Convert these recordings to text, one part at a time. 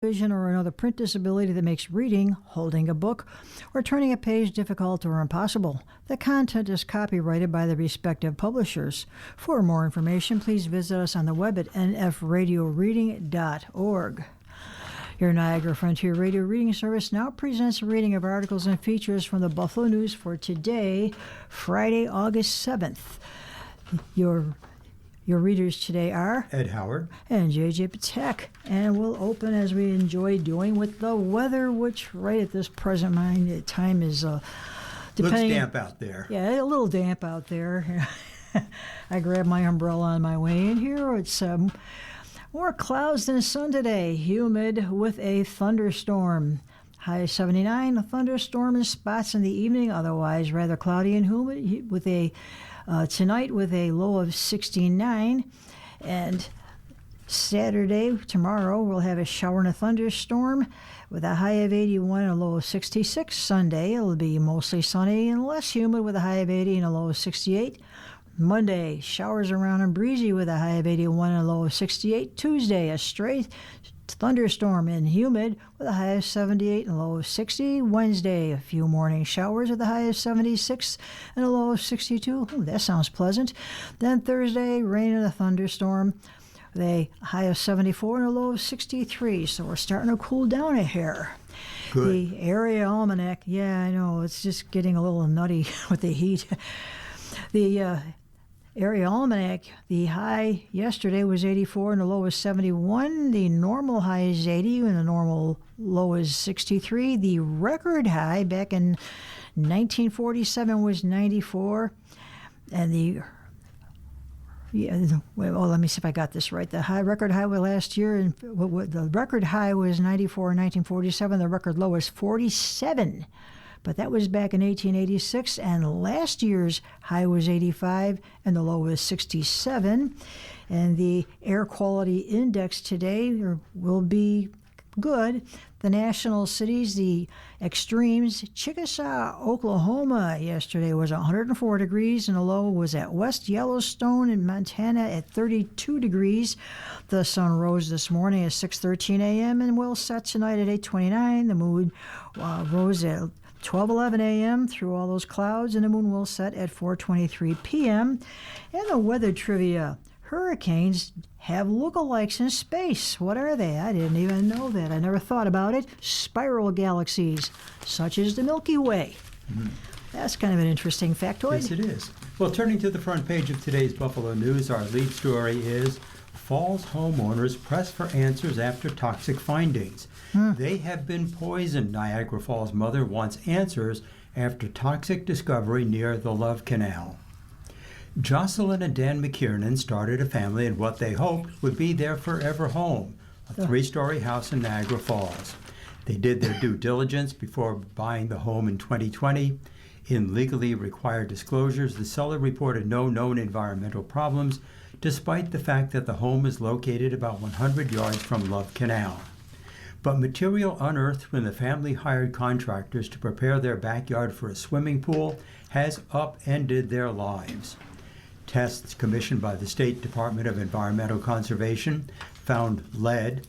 vision or another print disability that makes reading, holding a book, or turning a page difficult or impossible. The content is copyrighted by the respective publishers. For more information, please visit us on the web at nfradioreading.org. Your Niagara Frontier Radio Reading Service now presents a reading of articles and features from the Buffalo News for today, Friday, August 7th. Your readers today are Ed Howard and JJ Patek, and we'll open as we enjoy doing with the weather, which right at this present time is looks damp out there. Yeah, a little damp out there. I grabbed my umbrella on my way in here. It's more clouds than sun today, humid with a thunderstorm. High 79, a thunderstorm in spots in the evening, otherwise rather cloudy and humid with a tonight with a low of 69, and Saturday, tomorrow, we'll have a shower and a thunderstorm with a high of 81 and a low of 66. Sunday, it'll be mostly sunny and less humid with a high of 80 and a low of 68. Monday, showers around and breezy with a high of 81 and a low of 68. Tuesday, a straight thunderstorm and humid with a high of 78 and a low of 60. Wednesday, a few morning showers with a high of 76 and a low of 62. Ooh, that sounds pleasant. Then Thursday, rain and a thunderstorm with a high of 74 and a low of 63. So we're starting to cool down a hair. Good. The area almanac, yeah, I know, it's just getting a little nutty with the heat. The Area Almanac, the high yesterday was 84 and the low was 71. The normal high is 80 and the normal low is 63. The record high back in 1947 was 94. And let me see if I got this right. The record high was last year, and the record high was 94 in 1947. The record low was 47. But that was back in 1886, and last year's high was 85, and the low was 67. And the air quality index today will be good. The national cities, the extremes, Chickasaw, Oklahoma, yesterday was 104 degrees, and the low was at West Yellowstone in Montana at 32 degrees. The sun rose this morning at 6:13 a.m. and will set tonight at 8:29. The moon rose at 12:11 a.m. through all those clouds, and the moon will set at 4:23 p.m. And the weather trivia. Hurricanes have lookalikes in space. What are they? I didn't even know that. I never thought about it. Spiral galaxies, such as the Milky Way. Mm-hmm. That's kind of an interesting factoid. Yes, it is. Well, turning to the front page of today's Buffalo News, our lead story is Falls homeowners press for answers after toxic findings. They have been poisoned. Niagara Falls mother wants answers after toxic discovery near the Love Canal. Jocelyn and Dan McKiernan started a family in what they hoped would be their forever home, a 3-story house in Niagara Falls. They did their due diligence before buying the home in 2020. In legally required disclosures, the seller reported no known environmental problems, despite the fact that the home is located about 100 yards from Love Canal. But material unearthed when the family hired contractors to prepare their backyard for a swimming pool has upended their lives. Tests commissioned by the State Department of Environmental Conservation found lead,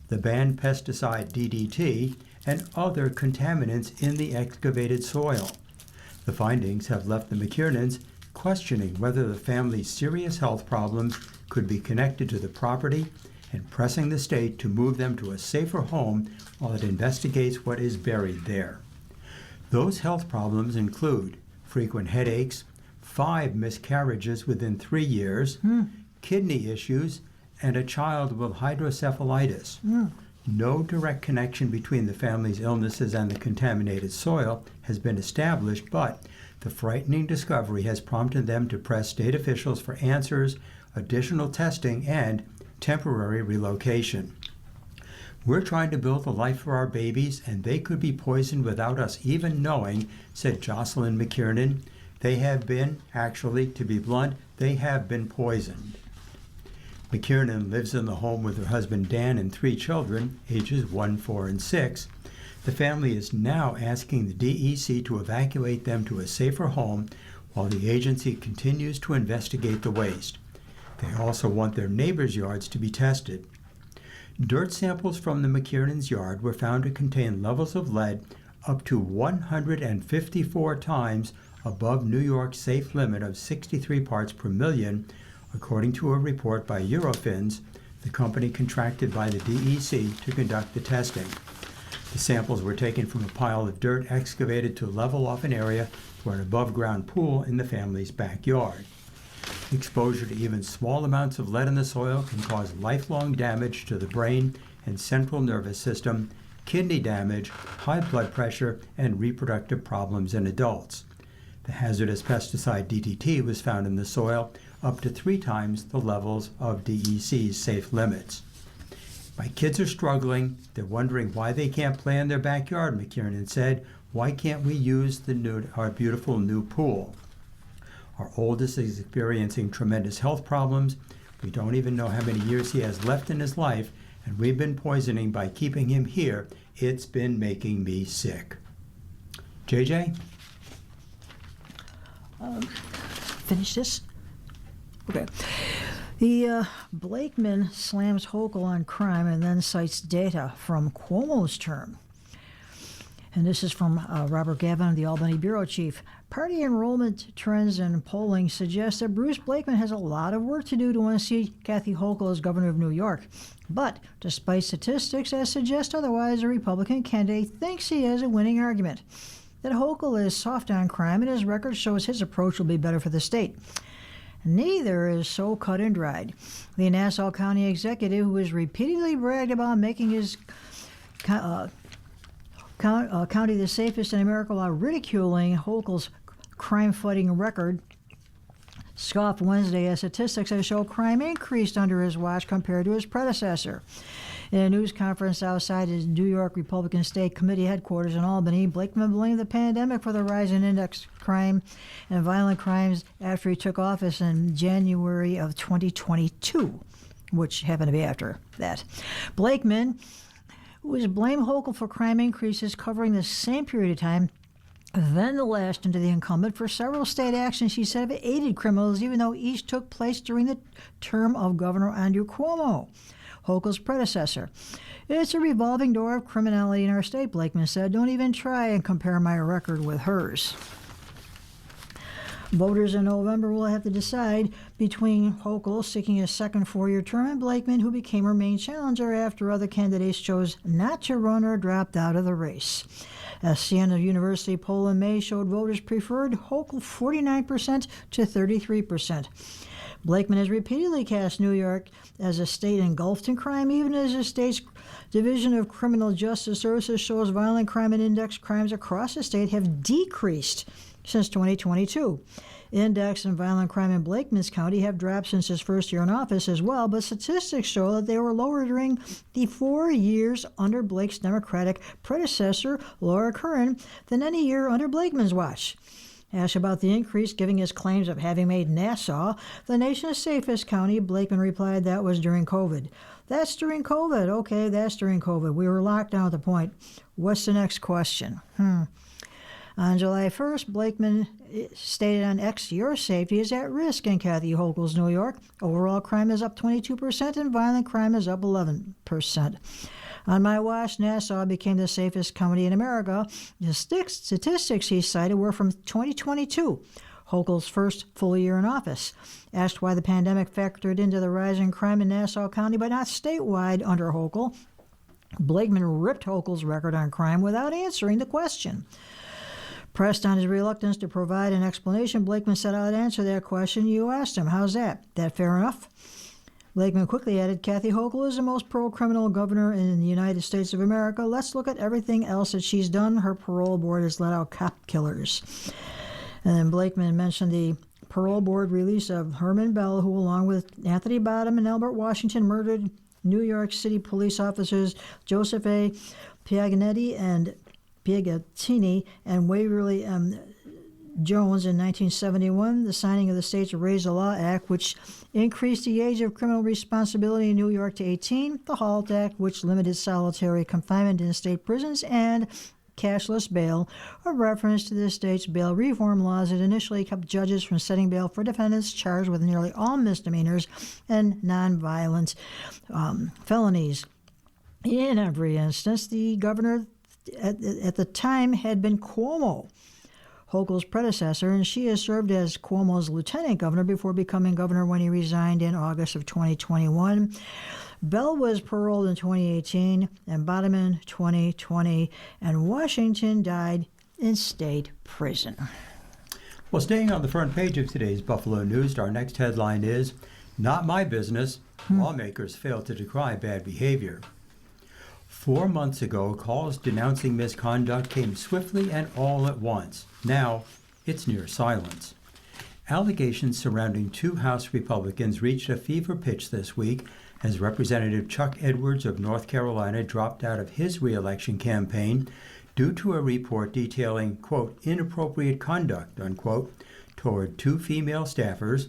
the banned pesticide DDT, and other contaminants in the excavated soil. The findings have left the McKiernans questioning whether the family's serious health problems could be connected to the property and pressing the state to move them to a safer home while it investigates what is buried there. Those health problems include frequent headaches, 5 miscarriages within 3 years, kidney issues, and a child with hydrocephalitis. No direct connection between the family's illnesses and the contaminated soil has been established, but the frightening discovery has prompted them to press state officials for answers, additional testing, and temporary relocation. We're trying to build a life for our babies, and they could be poisoned without us even knowing, said Jocelyn McKiernan. They have been, actually, to be blunt, they have been poisoned. McKiernan lives in the home with her husband Dan and 3 children, ages 1, 4, and 6. The family is now asking the DEC to evacuate them to a safer home while the agency continues to investigate the waste. They also want their neighbors' yards to be tested. Dirt samples from the McKiernan's yard were found to contain levels of lead up to 154 times above New York's safe limit of 63 parts per million, according to a report by Eurofins, the company contracted by the DEC to conduct the testing. The samples were taken from a pile of dirt excavated to level off an area for an above-ground pool in the family's backyard. Exposure to even small amounts of lead in the soil can cause lifelong damage to the brain and central nervous system, kidney damage, high blood pressure, and reproductive problems in adults. The hazardous pesticide DDT was found in the soil up to 3 times the levels of DEC's safe limits. My kids are struggling. They're wondering why they can't play in their backyard, McKiernan said. Why can't we use our beautiful new pool? Our oldest is experiencing tremendous health problems. We don't even know how many years he has left in his life, and we've been poisoning by keeping him here. It's been making me sick. JJ? Finish this? Okay. The Blakeman slams Hochul on crime and then cites data from Cuomo's term. And this is from Robert Gavin, the Albany bureau chief. Party enrollment trends and polling suggest that Bruce Blakeman has a lot of work to do to unseat Kathy Hochul as governor of New York. But despite statistics that suggest otherwise, the Republican candidate thinks he has a winning argument. That Hochul is soft on crime and his record shows his approach will be better for the state. Neither is so cut and dried. The Nassau County executive, who has repeatedly bragged about making his county the safest in America while ridiculing Hochul's crime-fighting record, scoffed Wednesday as statistics that show crime increased under his watch compared to his predecessor. In a news conference outside his New York Republican State Committee headquarters in Albany, Blakeman blamed the pandemic for the rise in index crime and violent crimes after he took office in January of 2022, which happened to be after that. Blakeman, who has blamed Hochul for crime increases covering the same period of time, then lashed into the incumbent for several state actions she said have aided criminals, even though each took place during the term of Governor Andrew Cuomo, Hochul's predecessor. It's a revolving door of criminality in our state, Blakeman said. Don't even try and compare my record with hers. Voters in November will have to decide between Hochul seeking a second 4-year term and Blakeman, who became her main challenger after other candidates chose not to run or dropped out of the race. A Siena University poll in May showed voters preferred Hochul 49% to 33%. Blakeman has repeatedly cast New York as a state engulfed in crime, even as the state's Division of Criminal Justice Services shows violent crime and index crimes across the state have decreased since 2022. Index and violent crime in Blakeman's county have dropped since his first year in office as well, but statistics show that they were lower during the 4 years under Blake's Democratic predecessor, Laura Curran, than any year under Blakeman's watch. Asked about the increase, giving his claims of having made Nassau the nation's safest county, Blakeman replied that was during COVID. That's during COVID. Okay, that's during COVID. We were locked down at the point. What's the next question? On July 1st, Blakeman stated on X, your safety is at risk in Kathy Hochul's New York. Overall crime is up 22% and violent crime is up 11%. On my watch, Nassau became the safest county in America. The statistics he cited were from 2022, Hochul's first full year in office. Asked why the pandemic factored into the rise in crime in Nassau County but not statewide under Hochul, Blakeman ripped Hochul's record on crime without answering the question. Pressed on his reluctance to provide an explanation, Blakeman said, I'd answer that question you asked him. How's that? That fair enough? Blakeman quickly added, Kathy Hochul is the most pro-criminal governor in the United States of America. Let's look at everything else that she's done. Her parole board has let out cop killers. And then Blakeman mentioned the parole board release of Herman Bell, who, along with Anthony Bottom and Albert Washington, murdered New York City police officers Joseph A. Piagnetti and Waverly Jones in 1971, the signing of the state's Raise the Law Act, which increased the age of criminal responsibility in New York to 18, the HALT Act, which limited solitary confinement in state prisons, and cashless bail, a reference to the state's bail reform laws that initially kept judges from setting bail for defendants charged with nearly all misdemeanors and nonviolent felonies. In every instance, the governor at the time had been Cuomo, Hochul's predecessor, and she has served as Cuomo's lieutenant governor before becoming governor when he resigned in August of 2021. Bell was paroled in 2018 and Bodeman 2020, and Washington died in state prison. Well, staying on the front page of today's Buffalo News, our next headline is, "Not my business. Lawmakers fail to decry bad behavior." 4 months ago, calls denouncing misconduct came swiftly and all at once. Now, it's near silence. Allegations surrounding 2 House Republicans reached a fever pitch this week as Representative Chuck Edwards of North Carolina dropped out of his re-election campaign due to a report detailing, quote, "inappropriate conduct," unquote, toward 2 female staffers,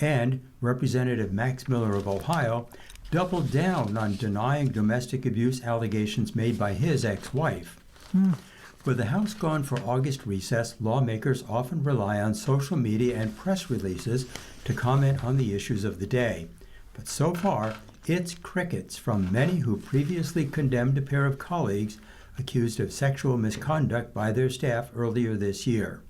and Representative Max Miller of Ohio doubled down on denying domestic abuse allegations made by his ex-wife. With the House gone for August recess, lawmakers often rely on social media and press releases to comment on the issues of the day. But so far, it's crickets from many who previously condemned a pair of colleagues accused of sexual misconduct by their staff earlier this year.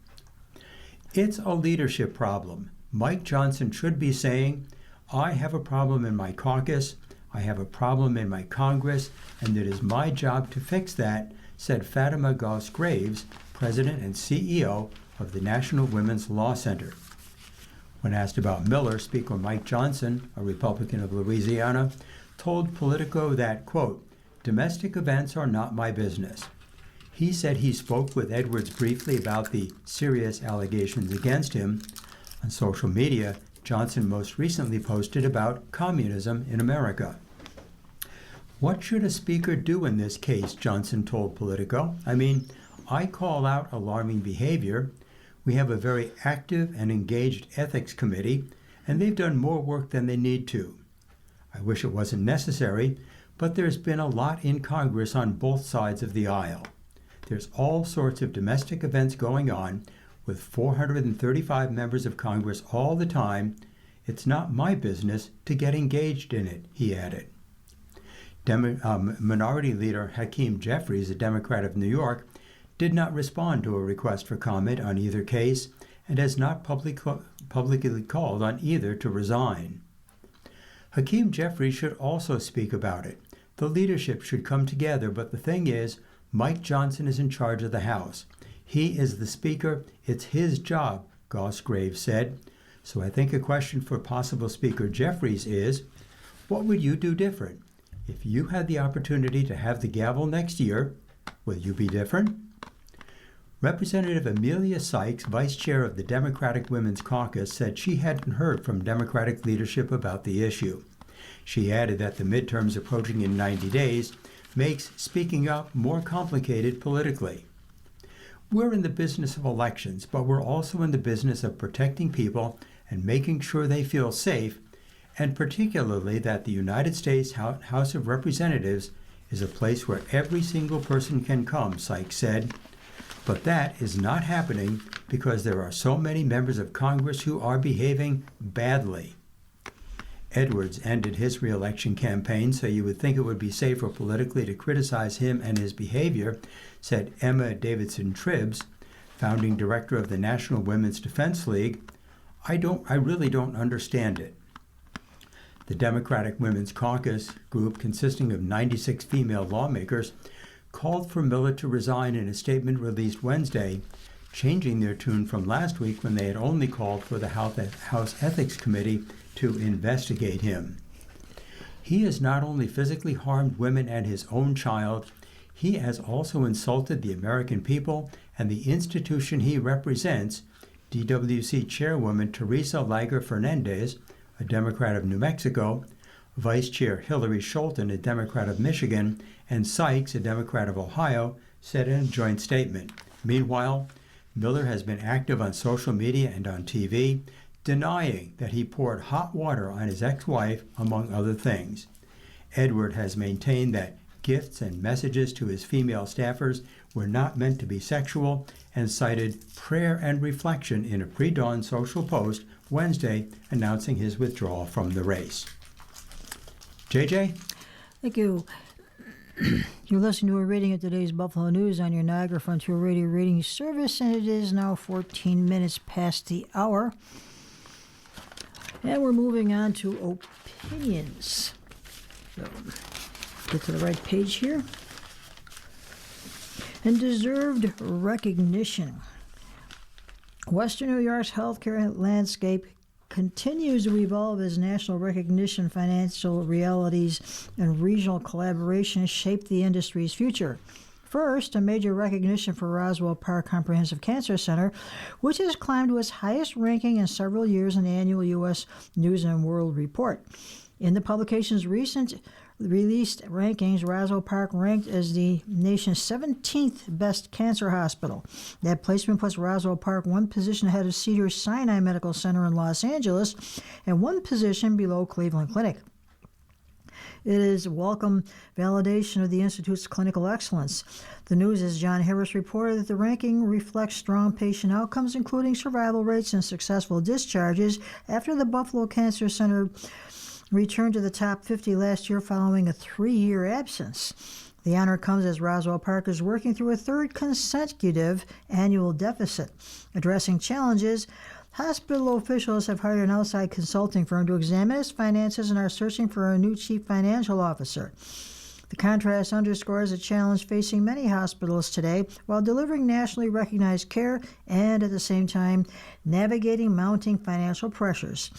It's a leadership problem. Mike Johnson should be saying, "I have a problem in my caucus, I have a problem in my Congress, and it is my job to fix that," said Fatima Goss-Graves, president and CEO of the National Women's Law Center. When asked about Miller, Speaker Mike Johnson, a Republican of Louisiana, told Politico that, quote, "domestic events are not my business." He said he spoke with Edwards briefly about the serious allegations against him. On social media, Johnson most recently posted about communism in America. "What should a speaker do in this case?" Johnson told Politico. "I mean, I call out alarming behavior. We have a very active and engaged ethics committee, and they've done more work than they need to. I wish it wasn't necessary, but there's been a lot in Congress on both sides of the aisle. There's all sorts of domestic events going on with 435 members of Congress all the time. It's not my business to get engaged in it," he added. Minority Leader Hakeem Jeffries, a Democrat of New York, did not respond to a request for comment on either case and has not publicly called on either to resign. Hakeem Jeffries should also speak about it. The leadership should come together, but the thing is, Mike Johnson is in charge of the House. He is the Speaker. It's his job, Goss-Graves said. So I think a question for possible Speaker Jeffries is, what would you do different? If you had the opportunity to have the gavel next year, will you be different? Representative Amelia Sykes, vice chair of the Democratic Women's Caucus, said she hadn't heard from Democratic leadership about the issue. She added that the midterms approaching in 90 days makes speaking up more complicated politically. We're in the business of elections, but we're also in the business of protecting people and making sure they feel safe, and particularly that the United States House of Representatives is a place where every single person can come, Sykes said. But that is not happening because there are so many members of Congress who are behaving badly. Edwards ended his re-election campaign, so you would think it would be safer politically to criticize him and his behavior, said Emma Davidson Tribbs, founding director of the National Women's Defense League. I really don't understand it. The Democratic Women's Caucus group, consisting of 96 female lawmakers, called for Miller to resign in a statement released Wednesday, changing their tune from last week when they had only called for the House Ethics Committee to investigate him. He has not only physically harmed women and his own child, he has also insulted the American people and the institution he represents, DWC Chairwoman Teresa Lager Fernandez, a Democrat of New Mexico, Vice Chair Hillary Scholten, a Democrat of Michigan, and Sykes, a Democrat of Ohio, said in a joint statement. Meanwhile, Miller has been active on social media and on TV, denying that he poured hot water on his ex-wife, among other things. Edward has maintained that gifts and messages to his female staffers were not meant to be sexual, and cited prayer and reflection in a pre-dawn social post Wednesday announcing his withdrawal from the race. JJ? Thank you. You're listening to a reading of today's Buffalo News on your Niagara Frontier Radio reading service, and it is now 14 minutes past the hour. And we're moving on to opinions. So, get to the right page here. And deserved recognition. Western New York's healthcare landscape continues to evolve as national recognition, financial realities, and regional collaboration shape the industry's future. First, a major recognition for Roswell Park Comprehensive Cancer Center, which has climbed to its highest ranking in several years in the annual U.S. News and World Report. In the publication's recent released rankings, Roswell Park ranked as the nation's 17th best cancer hospital. That placement puts Roswell Park one position ahead of Cedars-Sinai Medical Center in Los Angeles and one position below Cleveland Clinic. It is welcome validation of the Institute's clinical excellence. The news, as John Harris reported, that the ranking reflects strong patient outcomes, including survival rates and successful discharges, after the Buffalo Cancer Center returned to the top 50 last year following a 3-year absence. The honor comes as Roswell Park is working through a third consecutive annual deficit. Addressing challenges, hospital officials have hired an outside consulting firm to examine its finances and are searching for a new chief financial officer. The contrast underscores a challenge facing many hospitals today while delivering nationally recognized care and, at the same time, navigating mounting financial pressures.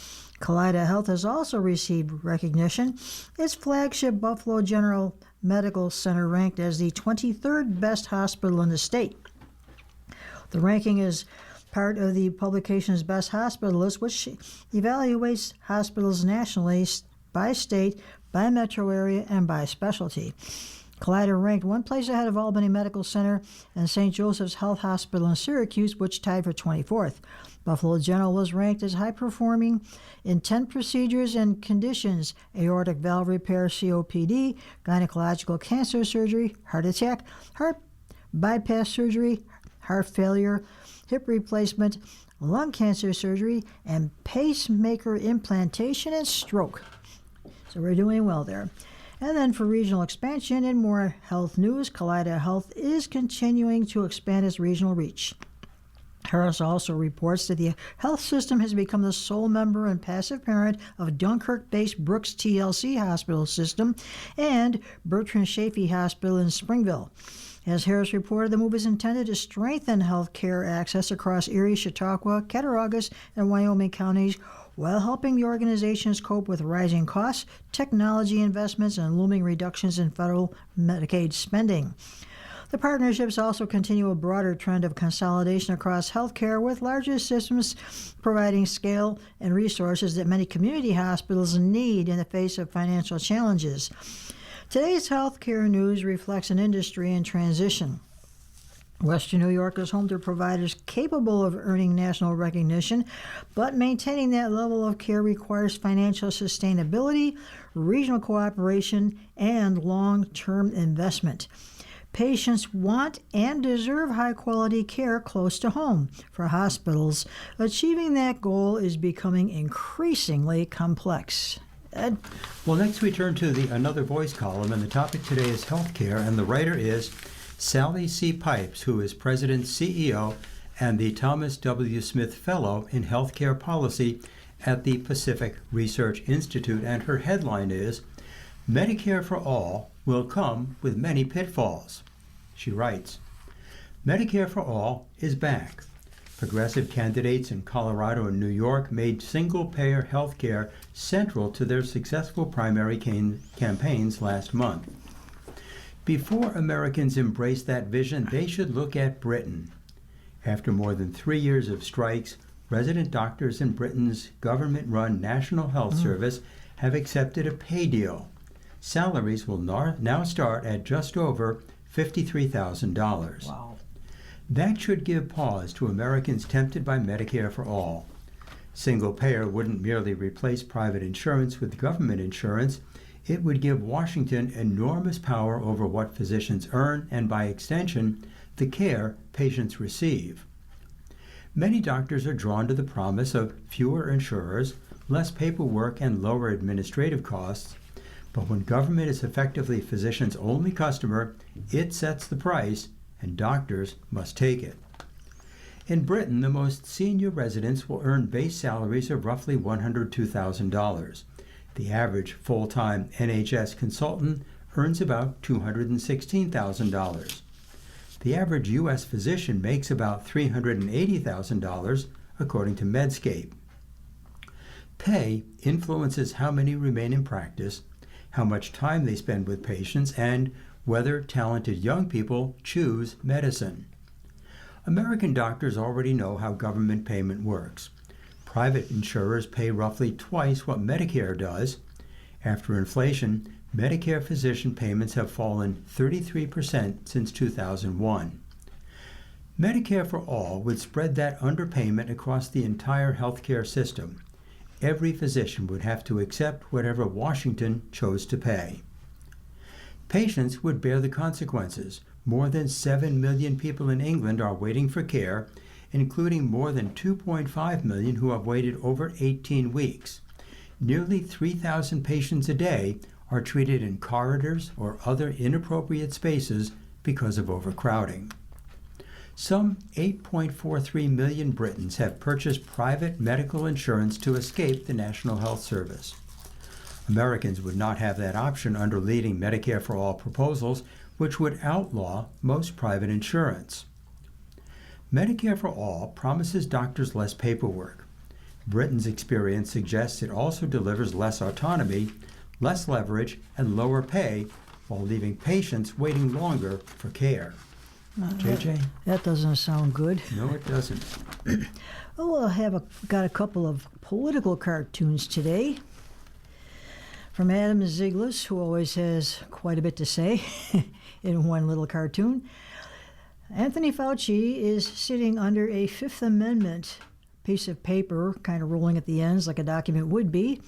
Kaleida Health has also received recognition. Its flagship Buffalo General Medical Center ranked as the 23rd best hospital in the state. The ranking is part of the publication's Best Hospital list, which evaluates hospitals nationally by state, by metro area, and by specialty. Kaleida ranked one place ahead of Albany Medical Center and St. Joseph's Health Hospital in Syracuse, which tied for 24th. Buffalo General was ranked as high-performing in 10 procedures and conditions: aortic valve repair, COPD, gynecological cancer surgery, heart attack, heart bypass surgery, heart failure, hip replacement, lung cancer surgery, and pacemaker implantation and stroke. So we're doing well there. And then for regional expansion and more health news, Kaleida Health is continuing to expand its regional reach. Harris also reports that the health system has become the sole member and passive parent of Dunkirk-based Brooks TLC Hospital System and Bertrand Chaffee Hospital in Springville. As Harris reported, the move is intended to strengthen health care access across Erie, Chautauqua, Cattaraugus, and Wyoming counties, while helping the organizations cope with rising costs, technology investments, and looming reductions in federal Medicaid spending. The partnerships also continue a broader trend of consolidation across healthcare, with larger systems providing scale and resources that many community hospitals need in the face of financial challenges. Today's healthcare news reflects an industry in transition. Western New York is home to providers capable of earning national recognition, but maintaining that level of care requires financial sustainability, regional cooperation, and long-term investment. Patients want and deserve high-quality care close to home. For hospitals, achieving that goal is becoming increasingly complex. Ed? Well, next we turn to the Another Voice column, and the topic today is healthcare, and the writer is Sally C. Pipes, who is President, CEO, and the Thomas W. Smith Fellow in Healthcare Policy at the Pacific Research Institute, and her headline is, Medicare for All will come with many pitfalls. She writes, Medicare for All is back. Progressive candidates in Colorado and New York made single-payer health care central to their successful primary campaigns last month. Before Americans embrace that vision, they should look at Britain. After more than 3 years of strikes, resident doctors in Britain's government-run National Health Service have accepted a pay deal. Salaries will now start at just over $53,000. Wow. That should give pause to Americans tempted by Medicare for All. Single payer wouldn't merely replace private insurance with government insurance. It would give Washington enormous power over what physicians earn and, by extension, the care patients receive. Many doctors are drawn to the promise of fewer insurers, less paperwork, and lower administrative costs, But when government is effectively physicians' only customer, it sets the price, and doctors must take it. In Britain, the most senior residents will earn base salaries of roughly $102,000. The average full-time NHS consultant earns about $216,000. The average U.S. physician makes about $380,000, according to Medscape. Pay influences how many remain in practice, how much time they spend with patients, and whether talented young people choose medicine. American doctors already know how government payment works. Private insurers pay roughly twice what Medicare does. After inflation, Medicare physician payments have fallen 33% since 2001. Medicare for All would spread that underpayment across the entire healthcare system. Every physician would have to accept whatever Washington chose to pay. Patients would bear the consequences. More than 7 million people in England are waiting for care, including more than 2.5 million who have waited over 18 weeks. Nearly 3,000 patients a day are treated in corridors or other inappropriate spaces because of overcrowding. Some 8.43 million Britons have purchased private medical insurance to escape the National Health Service. Americans would not have that option under leading Medicare for All proposals, which would outlaw most private insurance. Medicare for All promises doctors less paperwork. Britain's experience suggests it also delivers less autonomy, less leverage, and lower pay, while leaving patients waiting longer for care. JJ? That doesn't sound good. No, it doesn't. Oh, got a couple of political cartoons today. From Adam Ziglas, who always has quite a bit to say in one little cartoon. Anthony Fauci is sitting under a Fifth Amendment piece of paper, kind of rolling at the ends like a document would be.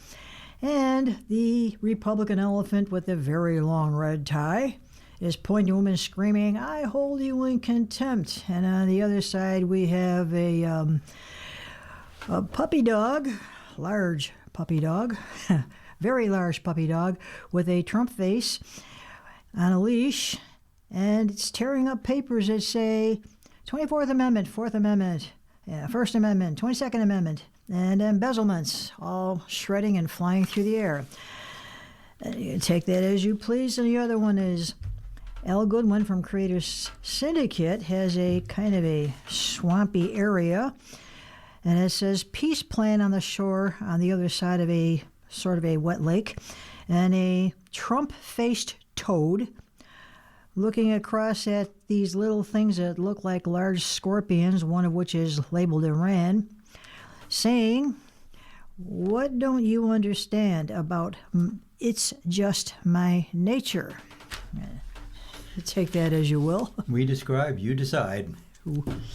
And the Republican elephant with the very long red tie is pointing to him and screaming, "I hold you in contempt." And on the other side, we have a puppy dog, large puppy dog, very large puppy dog with a Trump face on a leash, and it's tearing up papers that say 24th Amendment, 4th Amendment, First Amendment, 22nd Amendment, and embezzlements, all shredding and flying through the air. You can take that as you please. And the other one is Al Goodwin from Creators Syndicate has a kind of a swampy area, and it says peace plan on the shore on the other side of a sort of a wet lake, and a Trump-faced toad looking across at these little things that look like large scorpions, one of which is labeled Iran, saying, "What don't you understand about it's just my nature?" Take that as you will. We describe, you decide.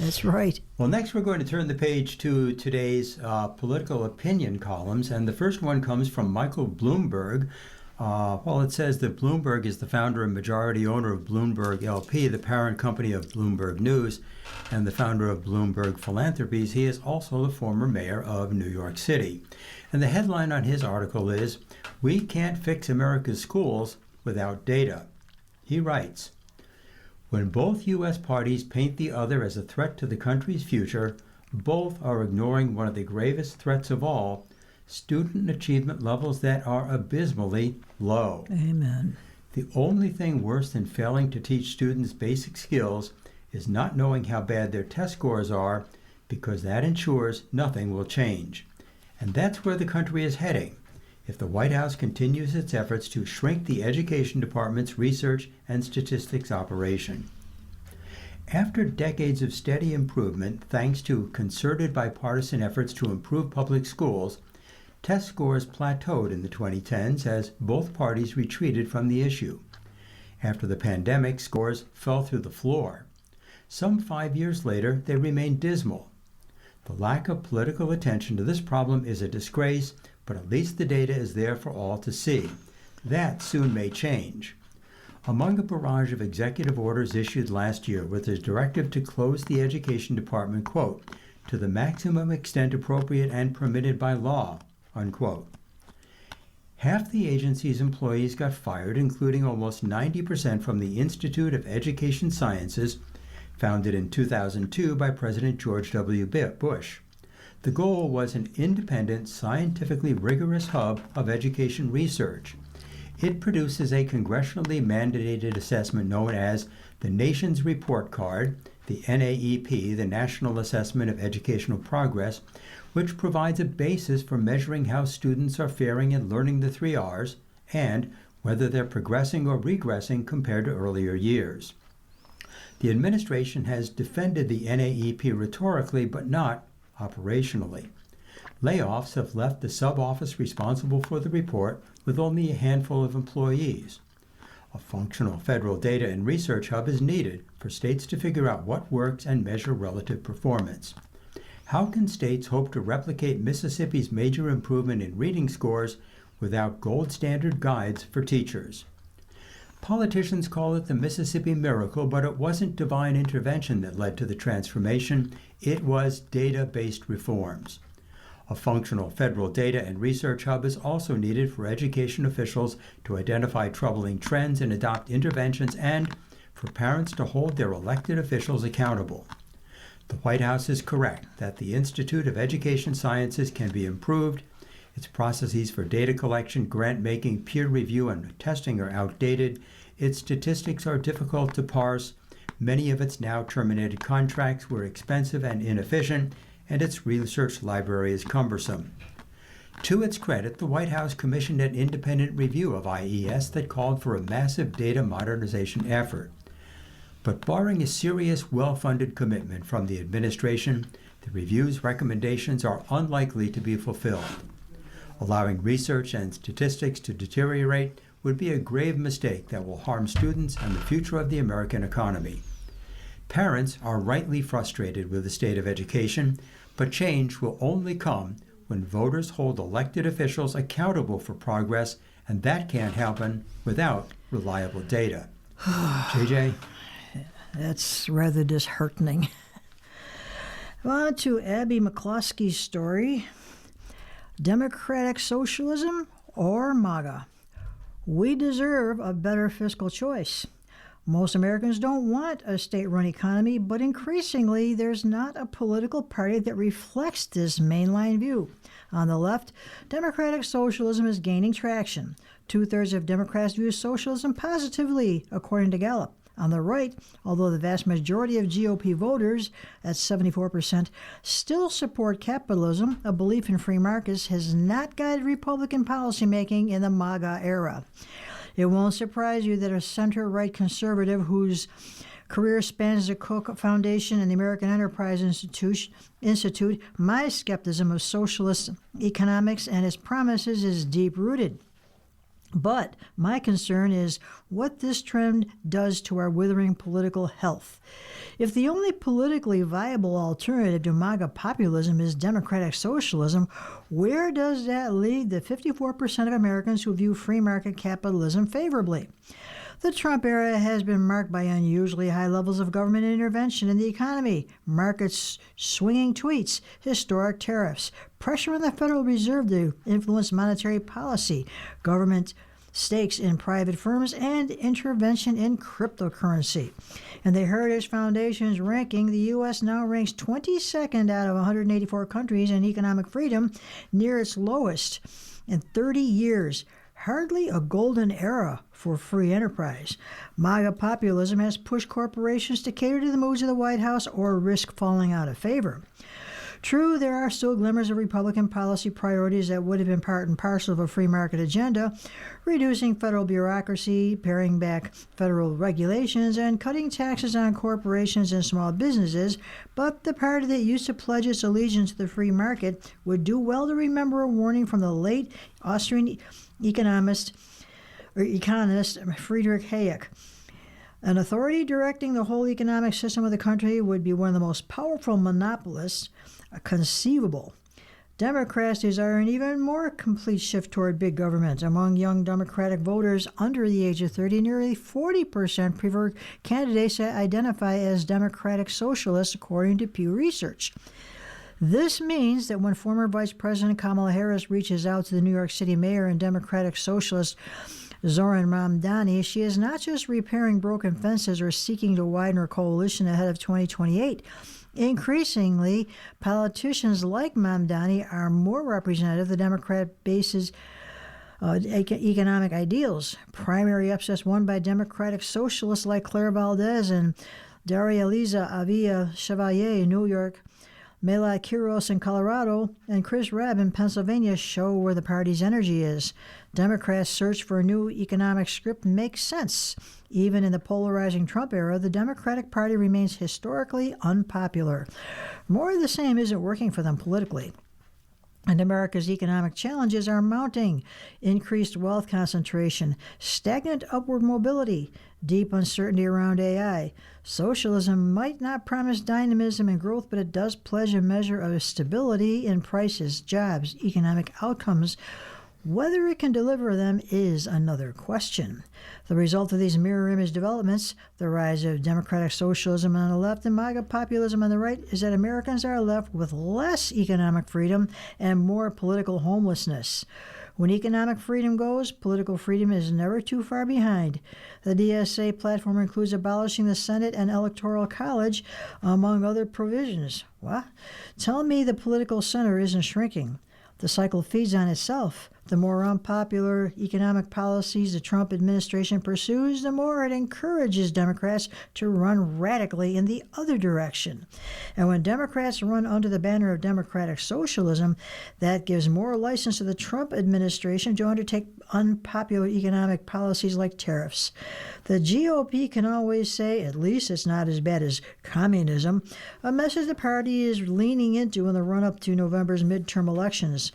That's right. Well, next we're going to turn the page to today's political opinion columns, and the first one comes from Michael Bloomberg. It says that Bloomberg is the founder and majority owner of Bloomberg LP, the parent company of Bloomberg News, and the founder of Bloomberg Philanthropies. He is also the former mayor of New York City. And the headline on his article is, "We can't fix America's schools without data." He writes, "When both U.S. parties paint the other as a threat to the country's future, both are ignoring one of the gravest threats of all, student achievement levels that are abysmally low." Amen. The only thing worse than failing to teach students basic skills is not knowing how bad their test scores are, because that ensures nothing will change. And that's where the country is heading if the White House continues its efforts to shrink the Education Department's research and statistics operation. After decades of steady improvement, thanks to concerted bipartisan efforts to improve public schools, test scores plateaued in the 2010s as both parties retreated from the issue. After the pandemic, scores fell through the floor. Some 5 years later, they remained dismal. The lack of political attention to this problem is a disgrace, but at least the data is there for all to see. That soon may change. Among a barrage of executive orders issued last year with a directive to close the Education Department, quote, "to the maximum extent appropriate and permitted by law," unquote. Half the agency's employees got fired, including almost 90% from the Institute of Education Sciences, founded in 2002 by President George W. Bush. The goal was an independent, scientifically rigorous hub of education research. It produces a congressionally mandated assessment known as the Nation's Report Card, the NAEP, the National Assessment of Educational Progress, which provides a basis for measuring how students are faring in learning the 3 R's and whether they're progressing or regressing compared to earlier years. The administration has defended the NAEP rhetorically, but not operationally. Layoffs have left the sub-office responsible for the report with only a handful of employees. A functional federal data and research hub is needed for states to figure out what works and measure relative performance. How can states hope to replicate Mississippi's major improvement in reading scores without gold standard guides for teachers? Politicians call it the Mississippi Miracle, but it wasn't divine intervention that led to the transformation. It was data-based reforms. A functional federal data and research hub is also needed for education officials to identify troubling trends and adopt interventions, and for parents to hold their elected officials accountable. The White House is correct that the Institute of Education Sciences can be improved. Its processes for data collection, grant-making, peer review, and testing are outdated. Its statistics are difficult to parse. Many of its now terminated contracts were expensive and inefficient, and its research library is cumbersome. To its credit, the White House commissioned an independent review of IES that called for a massive data modernization effort. But barring a serious, well-funded commitment from the administration, the review's recommendations are unlikely to be fulfilled. Allowing research and statistics to deteriorate would be a grave mistake that will harm students and the future of the American economy. Parents are rightly frustrated with the state of education, but change will only come when voters hold elected officials accountable for progress, and that can't happen without reliable data. JJ? That's rather disheartening. On to Abby McCloskey's story. Democratic socialism or MAGA? We deserve a better fiscal choice. Most Americans don't want a state-run economy, but increasingly there's not a political party that reflects this mainline view. On the left, democratic socialism is gaining traction. 2/3 of Democrats view socialism positively, according to Gallup. On the right, although the vast majority of GOP voters, that's 74%, still support capitalism, a belief in free markets has not guided Republican policymaking in the MAGA era. It won't surprise you that a center-right conservative whose career spans the Koch Foundation and the American Enterprise Institute, my skepticism of socialist economics and its promises is deep-rooted. But my concern is what this trend does to our withering political health. If the only politically viable alternative to MAGA populism is democratic socialism, where does that leave the 54% of Americans who view free market capitalism favorably? The Trump era has been marked by unusually high levels of government intervention in the economy, markets swinging tweets, historic tariffs, pressure on the Federal Reserve to influence monetary policy, government stakes in private firms, and intervention in cryptocurrency. In the Heritage Foundation's ranking, the U.S. now ranks 22nd out of 184 countries in economic freedom, near its lowest in 30 years. Hardly a golden era for free enterprise. MAGA populism has pushed corporations to cater to the moods of the White House or risk falling out of favor. True, there are still glimmers of Republican policy priorities that would have been part and parcel of a free market agenda, reducing federal bureaucracy, paring back federal regulations, and cutting taxes on corporations and small businesses, but the party that used to pledge its allegiance to the free market would do well to remember a warning from the late Austrian economist Friedrich Hayek. An authority directing the whole economic system of the country would be one of the most powerful monopolists conceivable. Democrats desire an even more complete shift toward big government. Among young Democratic voters under the age of 30, nearly 40% prefer candidates that identify as democratic socialists, according to Pew Research. This means that when former Vice President Kamala Harris reaches out to the New York City mayor and Democratic Socialist Zoran Mamdani, she is not just repairing broken fences or seeking to widen her coalition ahead of 2028. Increasingly, politicians like Mamdani are more representative of the Democrat base's economic ideals. Primary upsets won by Democratic socialists like Claire Valdez and Daria Eliza Avila Chevalier in New York, Mela Quiros in Colorado, and Chris Rebb in Pennsylvania show where the party's energy is. Democrats' search for a new economic script makes sense. Even in the polarizing Trump era, the Democratic Party remains historically unpopular. More of the same isn't working for them politically. And America's economic challenges are mounting: increased wealth concentration, stagnant upward mobility, deep uncertainty around AI. Socialism might not promise dynamism and growth, but it does pledge a measure of stability in prices, jobs, economic outcomes. Whether it can deliver them is another question. The result of these mirror image developments, the rise of democratic socialism on the left and MAGA populism on the right, is that Americans are left with less economic freedom and more political homelessness. When economic freedom goes, political freedom is never too far behind. The DSA platform includes abolishing the Senate and Electoral College, among other provisions. What? Tell me the political center isn't shrinking. The cycle feeds on itself. The more unpopular economic policies the Trump administration pursues, the more it encourages Democrats to run radically in the other direction. And when Democrats run under the banner of democratic socialism, that gives more license to the Trump administration to undertake unpopular economic policies like tariffs. The GOP can always say, at least it's not as bad as communism, a message the party is leaning into in the run-up to November's midterm elections.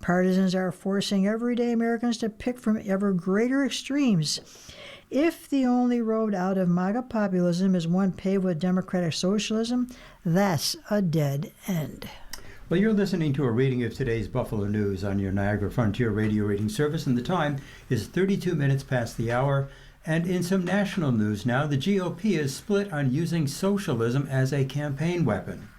Partisans are forcing everyday Americans to pick from ever greater extremes. If the only road out of MAGA populism is one paved with democratic socialism, that's a dead end. Well, you're listening to a reading of today's Buffalo News on your Niagara Frontier radio reading service, and the time is 32 minutes past the hour. And in some national news now, the GOP is split on using socialism as a campaign weapon.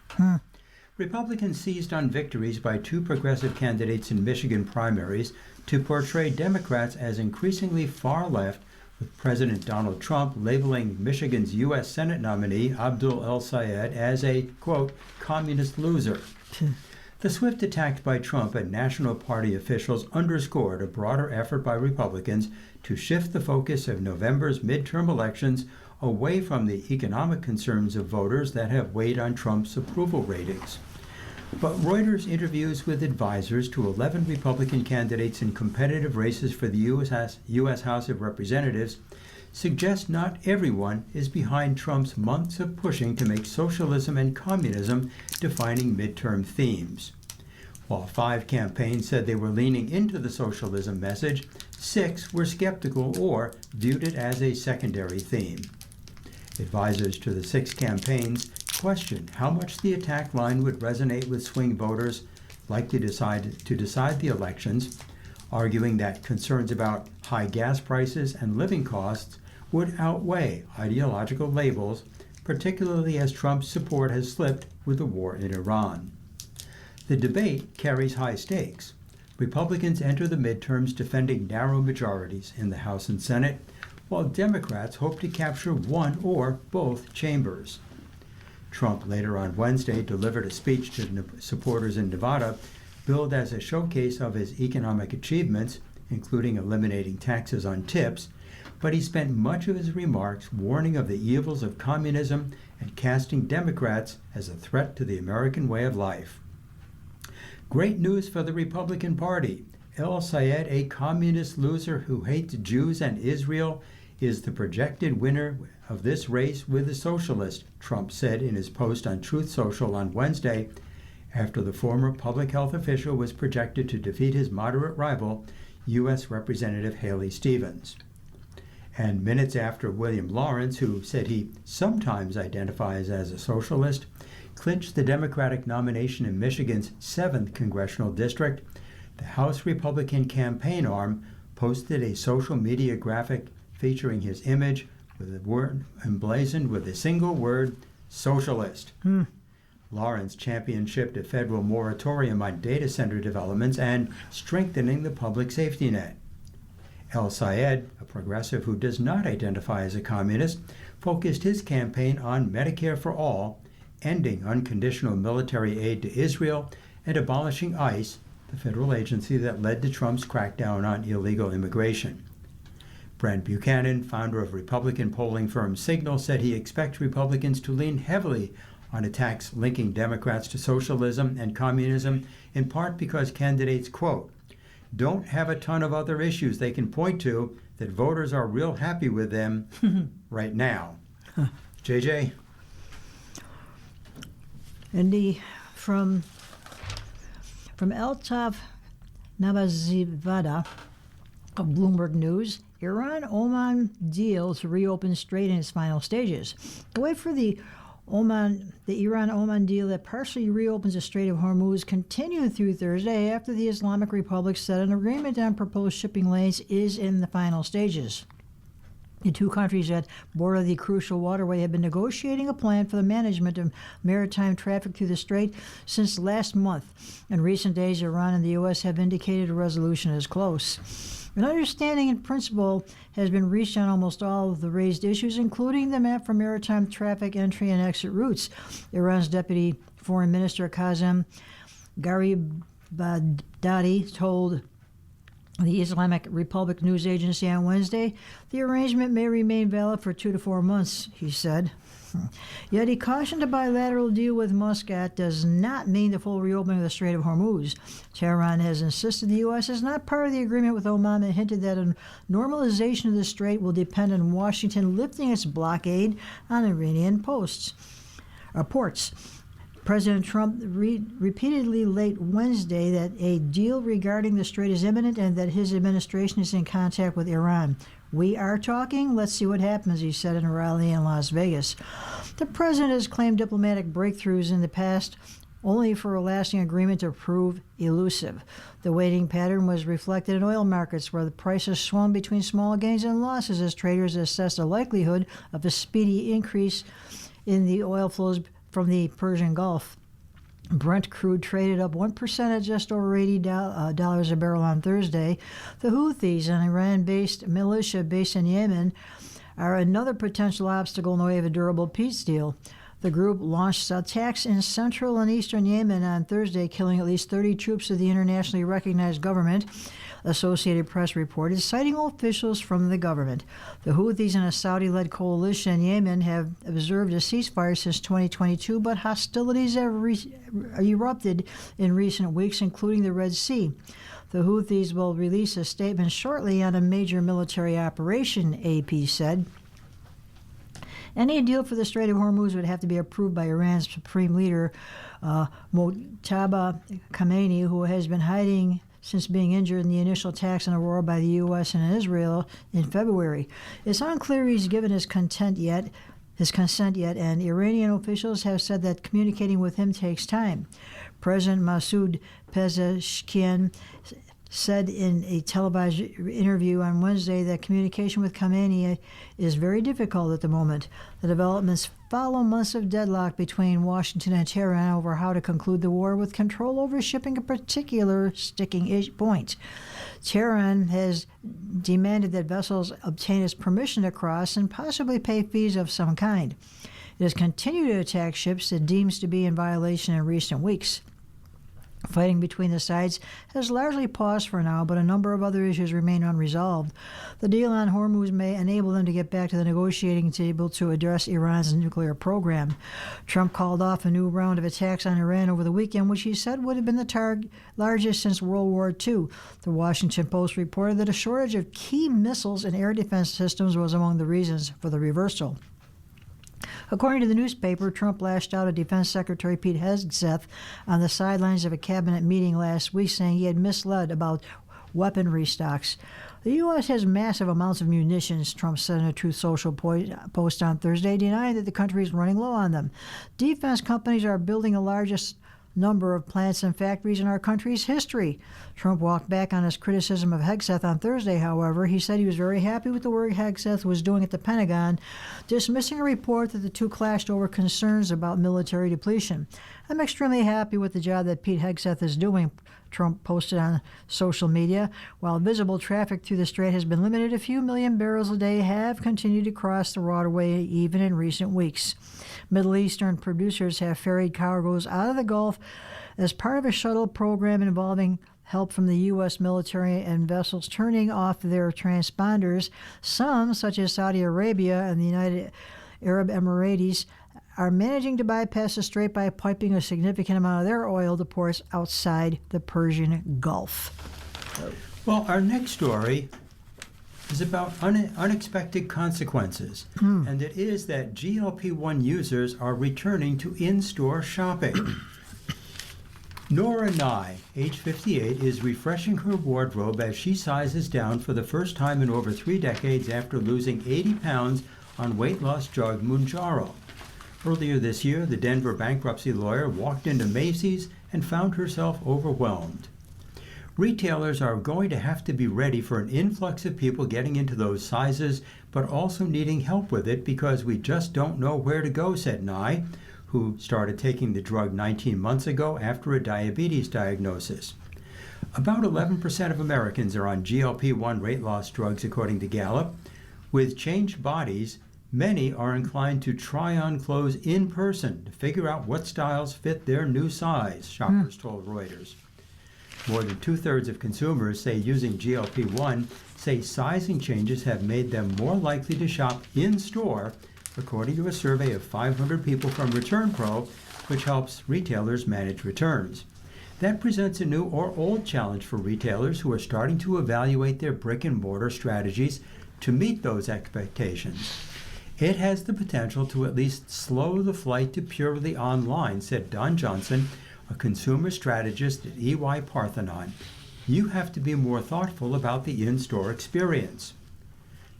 Republicans seized on victories by two progressive candidates in Michigan primaries to portray Democrats as increasingly far left, with President Donald Trump labeling Michigan's U.S. Senate nominee, Abdul El-Sayed, as a, quote, communist loser. The swift attack by Trump and national party officials underscored a broader effort by Republicans to shift the focus of November's midterm elections away from the economic concerns of voters that have weighed on Trump's approval ratings. But Reuters interviews with advisors to 11 Republican candidates in competitive races for the U.S. House of Representatives suggest not everyone is behind Trump's months of pushing to make socialism and communism defining midterm themes. While 5 campaigns said they were leaning into the socialism message, 6 were skeptical or viewed it as a secondary theme. Advisors to the 6 campaigns questioned how much the attack line would resonate with swing voters likely to decide the elections, arguing that concerns about high gas prices and living costs would outweigh ideological labels, particularly as Trump's support has slipped with the war in Iran. The debate carries high stakes. Republicans enter the midterms defending narrow majorities in the House and Senate, while Democrats hope to capture one or both chambers. Trump later on Wednesday delivered a speech to supporters in Nevada, billed as a showcase of his economic achievements, including eliminating taxes on tips, but he spent much of his remarks warning of the evils of communism and casting Democrats as a threat to the American way of life. Great news for the Republican Party. El-Sayed, a communist loser who hates Jews and Israel, is the projected winner of this race with the socialist, Trump said in his post on Truth Social on Wednesday, after the former public health official was projected to defeat his moderate rival, U.S. Representative Haley Stevens. And minutes after William Lawrence, who said he sometimes identifies as a socialist, clinched the Democratic nomination in Michigan's 7th congressional district, the House Republican campaign arm posted a social media graphic featuring his image with a word emblazoned with a single word, socialist. Lawrence championship a federal moratorium on data center developments and strengthening the public safety net. El Sayed, a progressive who does not identify as a communist, focused his campaign on Medicare for all, ending unconditional military aid to Israel, and abolishing ICE, the federal agency that led to Trump's crackdown on illegal immigration. Brent Buchanan, founder of Republican polling firm Signal, said he expects Republicans to lean heavily on attacks linking Democrats to socialism and communism, in part because candidates, quote, don't have a ton of other issues they can point to that voters are real happy with them right now. JJ? And from Altaf Nabazivada of Bloomberg News, Iran-Oman deal to reopen Strait in its final stages. The wait for the Iran-Oman deal that partially reopens the Strait of Hormuz continued through Thursday after the Islamic Republic said an agreement on proposed shipping lanes is in the final stages. The two countries that border the crucial waterway have been negotiating a plan for the management of maritime traffic through the strait since last month. In recent days, Iran and the U.S. have indicated a resolution is close. An understanding in principle has been reached on almost all of the raised issues, including the map for maritime traffic entry and exit routes. Iran's Deputy Foreign Minister Kazem Garibabadi told the Islamic Republic news agency on Wednesday the arrangement may remain valid for 2 to 4 months, he said. Yet he cautioned a bilateral deal with Muscat does not mean the full reopening of the Strait of Hormuz. Tehran has insisted the U.S. is not part of the agreement with Oman and hinted that a normalization of the strait will depend on Washington lifting its blockade on Iranian ports. President Trump repeatedly late Wednesday that a deal regarding the strait is imminent and that his administration is in contact with Iran. We are talking. Let's see what happens, he said in a rally in Las Vegas. The president has claimed diplomatic breakthroughs in the past, only for a lasting agreement to prove elusive. The waiting pattern was reflected in oil markets, where the prices swung between small gains and losses as traders assessed the likelihood of a speedy increase in the oil flows from the Persian Gulf. Brent crude traded up 1% at just over $80 a barrel on Thursday. The Houthis, an Iran-based militia based in Yemen, are another potential obstacle in the way of a durable peace deal. The group launched attacks in central and eastern Yemen on Thursday, killing at least 30 troops of the internationally recognized government, Associated Press reported, citing officials from the government. The Houthis and a Saudi-led coalition in Yemen have observed a ceasefire since 2022, but hostilities have erupted in recent weeks, including the Red Sea. The Houthis will release a statement shortly on a major military operation, AP said. Any deal for the Strait of Hormuz would have to be approved by Iran's supreme leader, Mojtaba Khamenei, who has been hiding since being injured in the initial attacks on Aurora by the U.S. and Israel in February. It's unclear he's given his consent yet, and Iranian officials have said that communicating with him takes time. President Masoud Pezeshkian said in a televised interview on Wednesday that communication with Khamenei is very difficult at the moment. The developments follow months of deadlock between Washington and Tehran over how to conclude the war, with control over shipping a particular sticking point. Tehran has demanded that vessels obtain its permission to cross and possibly pay fees of some kind. It has continued to attack ships it deems to be in violation in recent weeks. Fighting between the sides has largely paused for now, but a number of other issues remain unresolved. The deal on Hormuz may enable them to get back to the negotiating table to address Iran's nuclear program. Trump called off a new round of attacks on Iran over the weekend, which he said would have been the largest since World War II. The Washington Post reported that a shortage of key missiles and air defense systems was among the reasons for the reversal. According to the newspaper, Trump lashed out at Defense Secretary Pete Hegseth on the sidelines of a cabinet meeting last week, saying he had misled about weaponry stocks. The U.S. has massive amounts of munitions, Trump said in a Truth Social post on Thursday, denying that the country is running low on them. Defense companies are building the largest number of plants and factories in our country's history. Trump walked back on his criticism of Hegseth on Thursday, however. He said he was very happy with the work Hegseth was doing at the Pentagon, dismissing a report that the two clashed over concerns about military depletion. I'm extremely happy with the job that Pete Hegseth is doing, Trump posted on social media. While visible traffic through the strait has been limited, a few million barrels a day have continued to cross the waterway even in recent weeks. Middle Eastern producers have ferried cargoes out of the Gulf as part of a shuttle program involving help from the U.S. military and vessels turning off their transponders. Some, such as Saudi Arabia and the United Arab Emirates, are managing to bypass the strait by piping a significant amount of their oil to ports outside the Persian Gulf. Well, our next story is about unexpected consequences, and it is that GLP-1 users are returning to in-store shopping. Nora Nye, age 58, is refreshing her wardrobe as she sizes down for the first time in over 3 decades after losing 80 pounds on weight loss drug Mounjaro. Earlier this year, the Denver bankruptcy lawyer walked into Macy's and found herself overwhelmed. Retailers are going to have to be ready for an influx of people getting into those sizes, but also needing help with it because we just don't know where to go, said Nye, who started taking the drug 19 months ago after a diabetes diagnosis. About 11% of Americans are on GLP-1 weight loss drugs, according to Gallup. With changed bodies, many are inclined to try on clothes in person to figure out what styles fit their new size, shoppers told Reuters. More than 2/3 of consumers say using GLP-1 say sizing changes have made them more likely to shop in-store, according to a survey of 500 people from ReturnPro, which helps retailers manage returns. That presents a new or old challenge for retailers who are starting to evaluate their brick-and-mortar strategies to meet those expectations. It has the potential to at least slow the flight to purely online, said Don Johnson, a consumer strategist at EY Parthenon. You have to be more thoughtful about the in-store experience.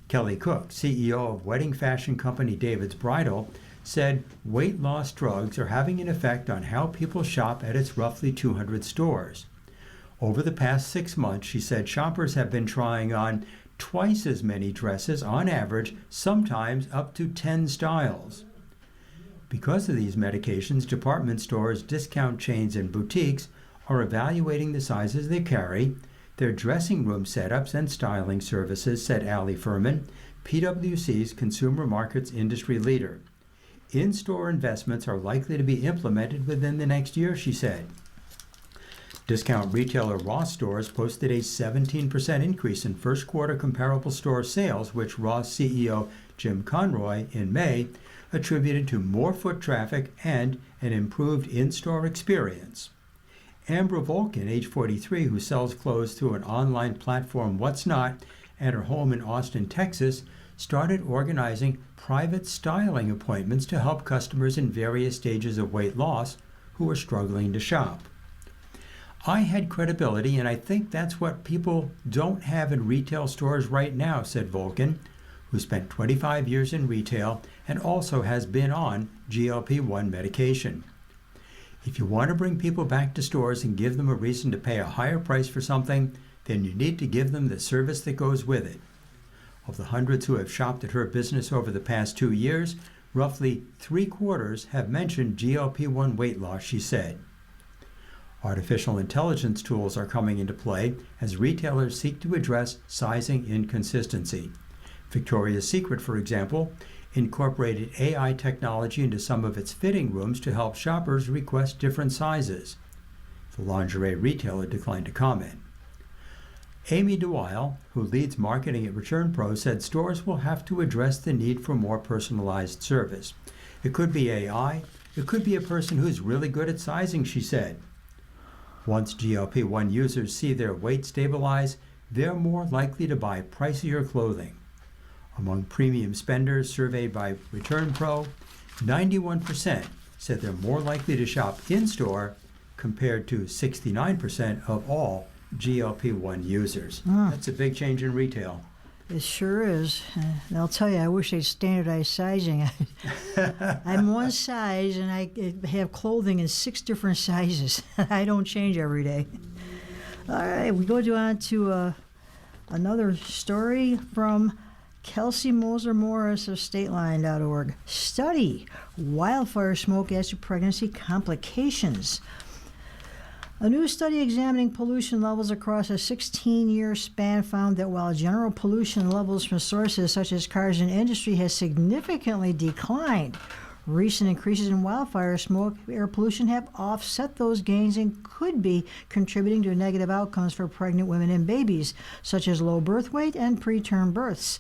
Kelly Cook, CEO of wedding fashion company David's Bridal, said weight loss drugs are having an effect on how people shop at its roughly 200 stores. Over the past 6 months, she said shoppers have been trying on twice as many dresses on average, sometimes up to 10 styles. Because of these medications, department stores, discount chains, and boutiques are evaluating the sizes they carry, their dressing room setups, and styling services, said Allie Furman, PwC's consumer markets industry leader. In-store investments are likely to be implemented within the next year, she said. Discount retailer Ross Stores posted a 17% increase in first quarter comparable store sales, which Ross CEO Jim Conroy in May attributed to more foot traffic and an improved in-store experience. Ambra Volkin, age 43, who sells clothes through an online platform What's Not at her home in Austin, Texas, started organizing private styling appointments to help customers in various stages of weight loss who are struggling to shop. I had credibility, and I think that's what people don't have in retail stores right now, said Volkin, who spent 25 years in retail and also has been on GLP-1 medication. If you want to bring people back to stores and give them a reason to pay a higher price for something, then you need to give them the service that goes with it. Of the hundreds who have shopped at her business over the past 2 years, roughly 3/4 have mentioned GLP-1 weight loss, she said. Artificial intelligence tools are coming into play as retailers seek to address sizing inconsistency. Victoria's Secret, for example, incorporated AI technology into some of its fitting rooms to help shoppers request different sizes. The lingerie retailer declined to comment. Amy DeWile, who leads marketing at ReturnPro, said stores will have to address the need for more personalized service. It could be AI, it could be a person who's really good at sizing, she said. Once GLP-1 users see their weight stabilize, they're more likely to buy pricier clothing. Among premium spenders surveyed by ReturnPro, 91% said they're more likely to shop in-store compared to 69% of all GLP-1 users. That's a big change in retail. It sure is. And I'll tell you, I wish they'd standardize sizing. I'm one size, and I have clothing in 6 different sizes. I don't change every day. All right, we go on to another story from Kelsey Moser Morris of Stateline.org. Study: wildfire smoke adds to pregnancy complications. A new study examining pollution levels across a 16-year span found that while general pollution levels from sources such as cars and industry has significantly declined, recent increases in wildfire smoke air pollution have offset those gains and could be contributing to negative outcomes for pregnant women and babies, such as low birth weight and preterm births.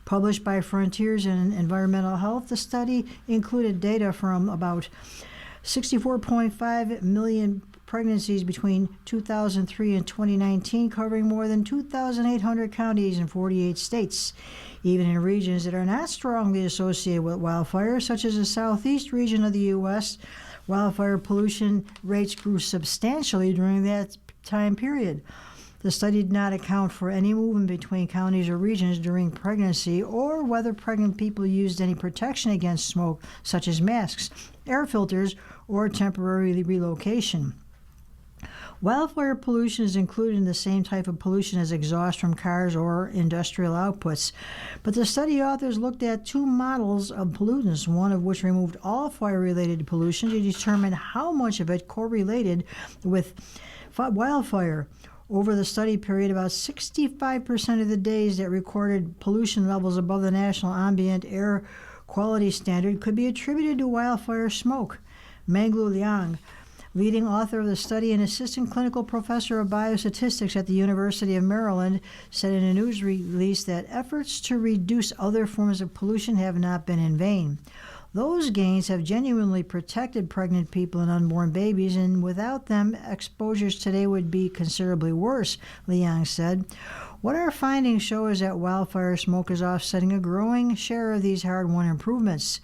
Published by Frontiers in Environmental Health, the study included data from about 64.5 million pregnancies between 2003 and 2019, covering more than 2,800 counties in 48 states. Even in regions that are not strongly associated with wildfires, such as the southeast region of the U.S., wildfire pollution rates grew substantially during that time period. The study did not account for any movement between counties or regions during pregnancy or whether pregnant people used any protection against smoke, such as masks, air filters, or temporary relocation. Wildfire pollution is included in the same type of pollution as exhaust from cars or industrial outputs. But the study authors looked at 2 models of pollutants, one of which removed all fire-related pollution to determine how much of it correlated with wildfire. Over the study period, about 65% of the days that recorded pollution levels above the national ambient air quality standard could be attributed to wildfire smoke. Menglu Liang, leading author of the study and assistant clinical professor of biostatistics at the University of Maryland, said in a news release that efforts to reduce other forms of pollution have not been in vain. Those gains have genuinely protected pregnant people and unborn babies, and without them, exposures today would be considerably worse, Liang said. What our findings show is that wildfire smoke is offsetting a growing share of these hard-won improvements.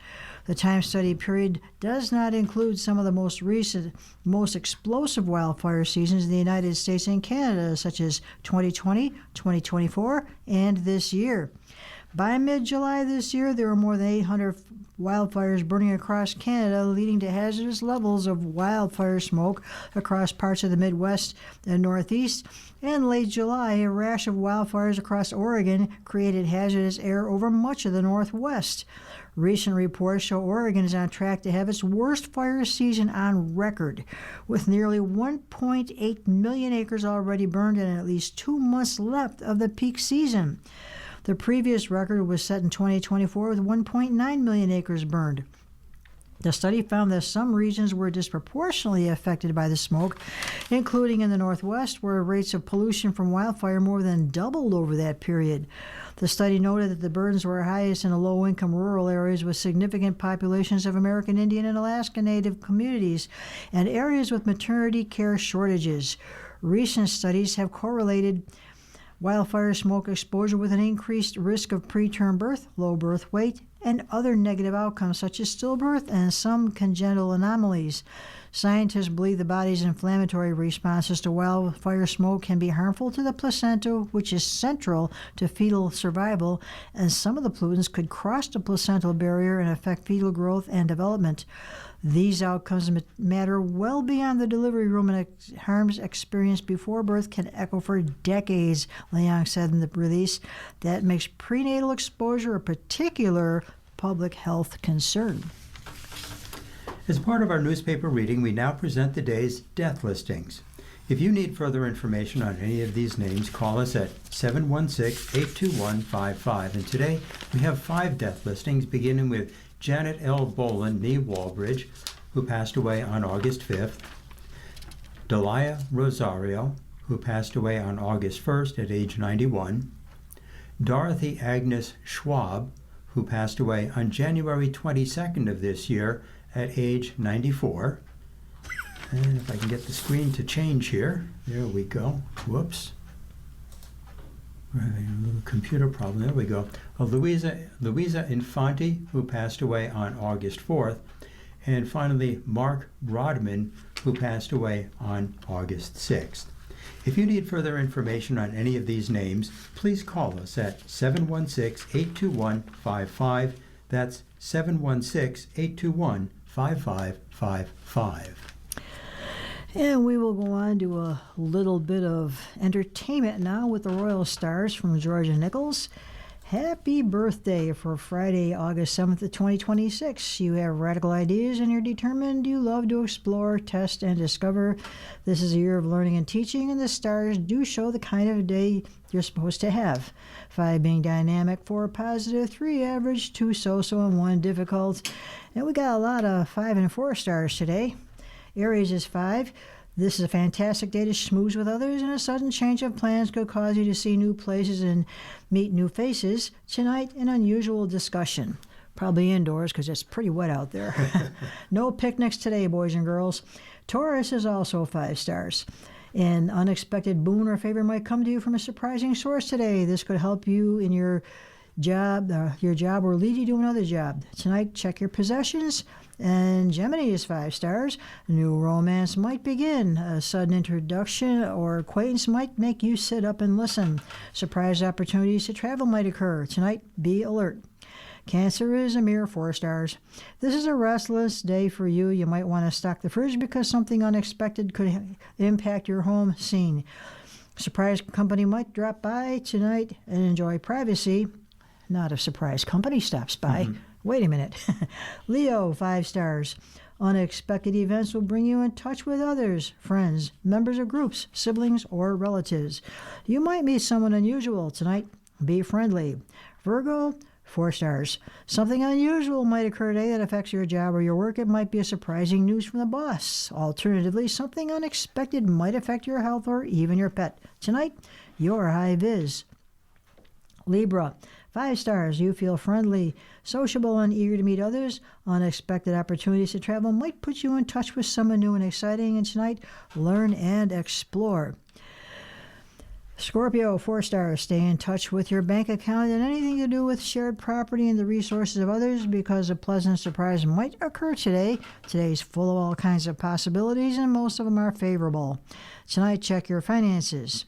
The time study period does not include some of the most recent, most explosive wildfire seasons in the United States and Canada, such as 2020, 2024, and this year. By mid-July this year, there were more than 800 wildfires burning across Canada, leading to hazardous levels of wildfire smoke across parts of the Midwest and Northeast. And late July, a rash of wildfires across Oregon created hazardous air over much of the Northwest. Recent reports show Oregon is on track to have its worst fire season on record, with nearly 1.8 million acres already burned and at least 2 months left of the peak season. The previous record was set in 2024 with 1.9 million acres burned. The study found that some regions were disproportionately affected by the smoke, including in the Northwest, where rates of pollution from wildfire more than doubled over that period. The study noted that the burdens were highest in the low-income rural areas with significant populations of American Indian and Alaska Native communities and areas with maternity care shortages. Recent studies have correlated wildfire smoke exposure with an increased risk of preterm birth, low birth weight, and other negative outcomes such as stillbirth and some congenital anomalies. Scientists believe the body's inflammatory responses to wildfire smoke can be harmful to the placenta, which is central to fetal survival, and some of the pollutants could cross the placental barrier and affect fetal growth and development. These outcomes matter well beyond the delivery room, and harms experienced before birth can echo for decades, Liang said in the release. That makes prenatal exposure a particular public health concern. As part of our newspaper reading, we now present the day's death listings. If you need further information on any of these names, call us at 716-821-55. And today we have 5 death listings, beginning with Janet L. Boland, nee Walbridge, who passed away on August 5th. Delia Rosario, who passed away on August 1st at age 91. Dorothy Agnes Schwab, who passed away on January 22nd of this year at age 94. And if I can get the screen to change here. There we go. Whoops. We're having a little computer problem. There we go. Louisa Infante, who passed away on August 4th. And finally, Mark Rodman, who passed away on August 6th. If you need further information on any of these names, please call us at 716-821-55. That's 716-821-5555. And we will go on to a little bit of entertainment now with the Royal Stars from Georgia Nichols. Happy birthday for Friday, August 7th of 2026. You have radical ideas and you're determined. You love to explore, test, and discover. This is a year of learning and teaching, and the stars do show the kind of day you're supposed to have. 5 being dynamic, 4 positive, 3 average, 2 so-so, and 1 difficult. And we got a lot of 5 and 4 stars today. Aries is 5. This is a fantastic day to schmooze with others, and a sudden change of plans could cause you to see new places and meet new faces. Tonight, an unusual discussion. Probably indoors because it's pretty wet out there. No picnics today, boys and girls. Taurus is also 5 stars. An unexpected boon or favor might come to you from a surprising source today. This could help you in your job or lead you to another job. Tonight, check your possessions. And Gemini is 5 stars. A new romance might begin. A sudden introduction or acquaintance might make you sit up and listen. Surprise opportunities to travel might occur. Tonight, be alert. Cancer is a mere 4 stars. This is a restless day for you. You might want to stock the fridge because something unexpected could impact your home scene. Surprise company might drop by tonight and enjoy privacy. Not if surprise company stops by. Wait a minute. Leo, 5 stars. Unexpected events will bring you in touch with others, friends, members of groups, siblings, or relatives. You might meet someone unusual tonight. Be friendly. Virgo, 4 stars. Something unusual might occur today that affects your job or your work. It might be a surprising news from the boss. Alternatively, something unexpected might affect your health or even your pet. Tonight, you're high vis. Libra, 5 stars. You feel friendly, sociable, and eager to meet others. Unexpected opportunities to travel might put you in touch with someone new and exciting. And tonight, learn and explore. Scorpio, 4 stars. Stay in touch with your bank account and anything to do with shared property and the resources of others because a pleasant surprise might occur today. Today's full of all kinds of possibilities, and most of them are favorable. Tonight, check your finances.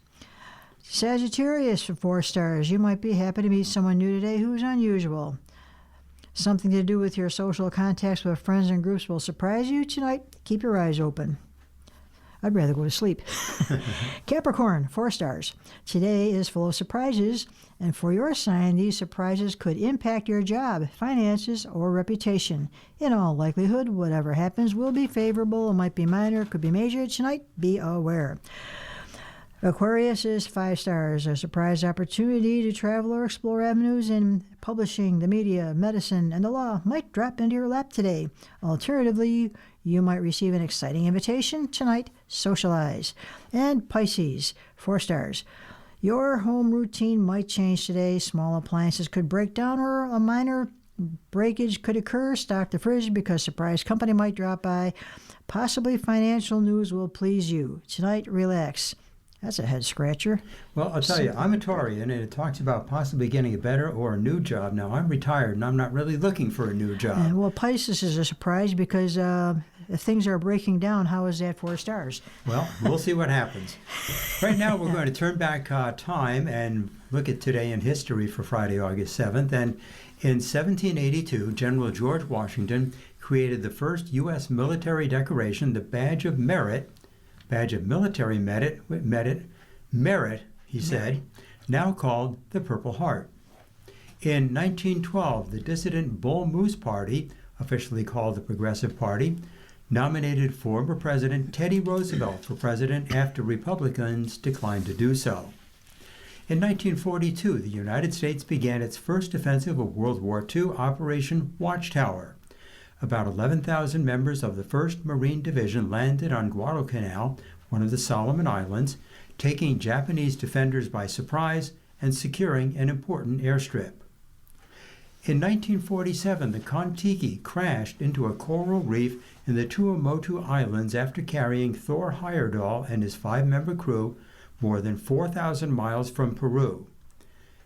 Sagittarius for 4 stars. You might be happy to meet someone new today who's unusual. Something to do with your social contacts with friends and groups will surprise you tonight. Keep your eyes open. I'd rather go to sleep. Capricorn, 4 stars. Today is full of surprises, and for your sign, these surprises could impact your job, finances, or reputation. In all likelihood, whatever happens will be favorable. It might be minor, could be major. Tonight, be aware. Aquarius is 5 stars. A surprise opportunity to travel or explore avenues in publishing, the media, medicine, and the law might drop into your lap today. Alternatively, you might receive an exciting invitation tonight. Socialize. And Pisces, 4 stars. Your home routine might change today. Small appliances could break down or a minor breakage could occur. Stock the fridge because surprise company might drop by. Possibly financial news will please you. Tonight, relax. That's a head scratcher. Well, I'll tell you, I'm a Taurian, and it talks about possibly getting a better or a new job. Now, I'm retired, and I'm not really looking for a new job. Well, Pisces is a surprise because if things are breaking down, how is that 4 stars? Well, we'll see what happens. Right now, we're going to turn back time and look at today in history for Friday, August 7th. And in 1782, General George Washington created the first U.S. military decoration, the Badge of Merit. Badge of military merit, he said, now called the Purple Heart. In 1912, the dissident Bull Moose Party, officially called the Progressive Party, nominated former President Teddy Roosevelt for president after Republicans declined to do so. In 1942, the United States began its first offensive of World War II, Operation Watchtower. About 11,000 members of the 1st Marine Division landed on Guadalcanal, one of the Solomon Islands, taking Japanese defenders by surprise and securing an important airstrip. In 1947, the Kon-Tiki crashed into a coral reef in the Tuamotu Islands after carrying Thor Heyerdahl and his 5-member crew more than 4,000 miles from Peru.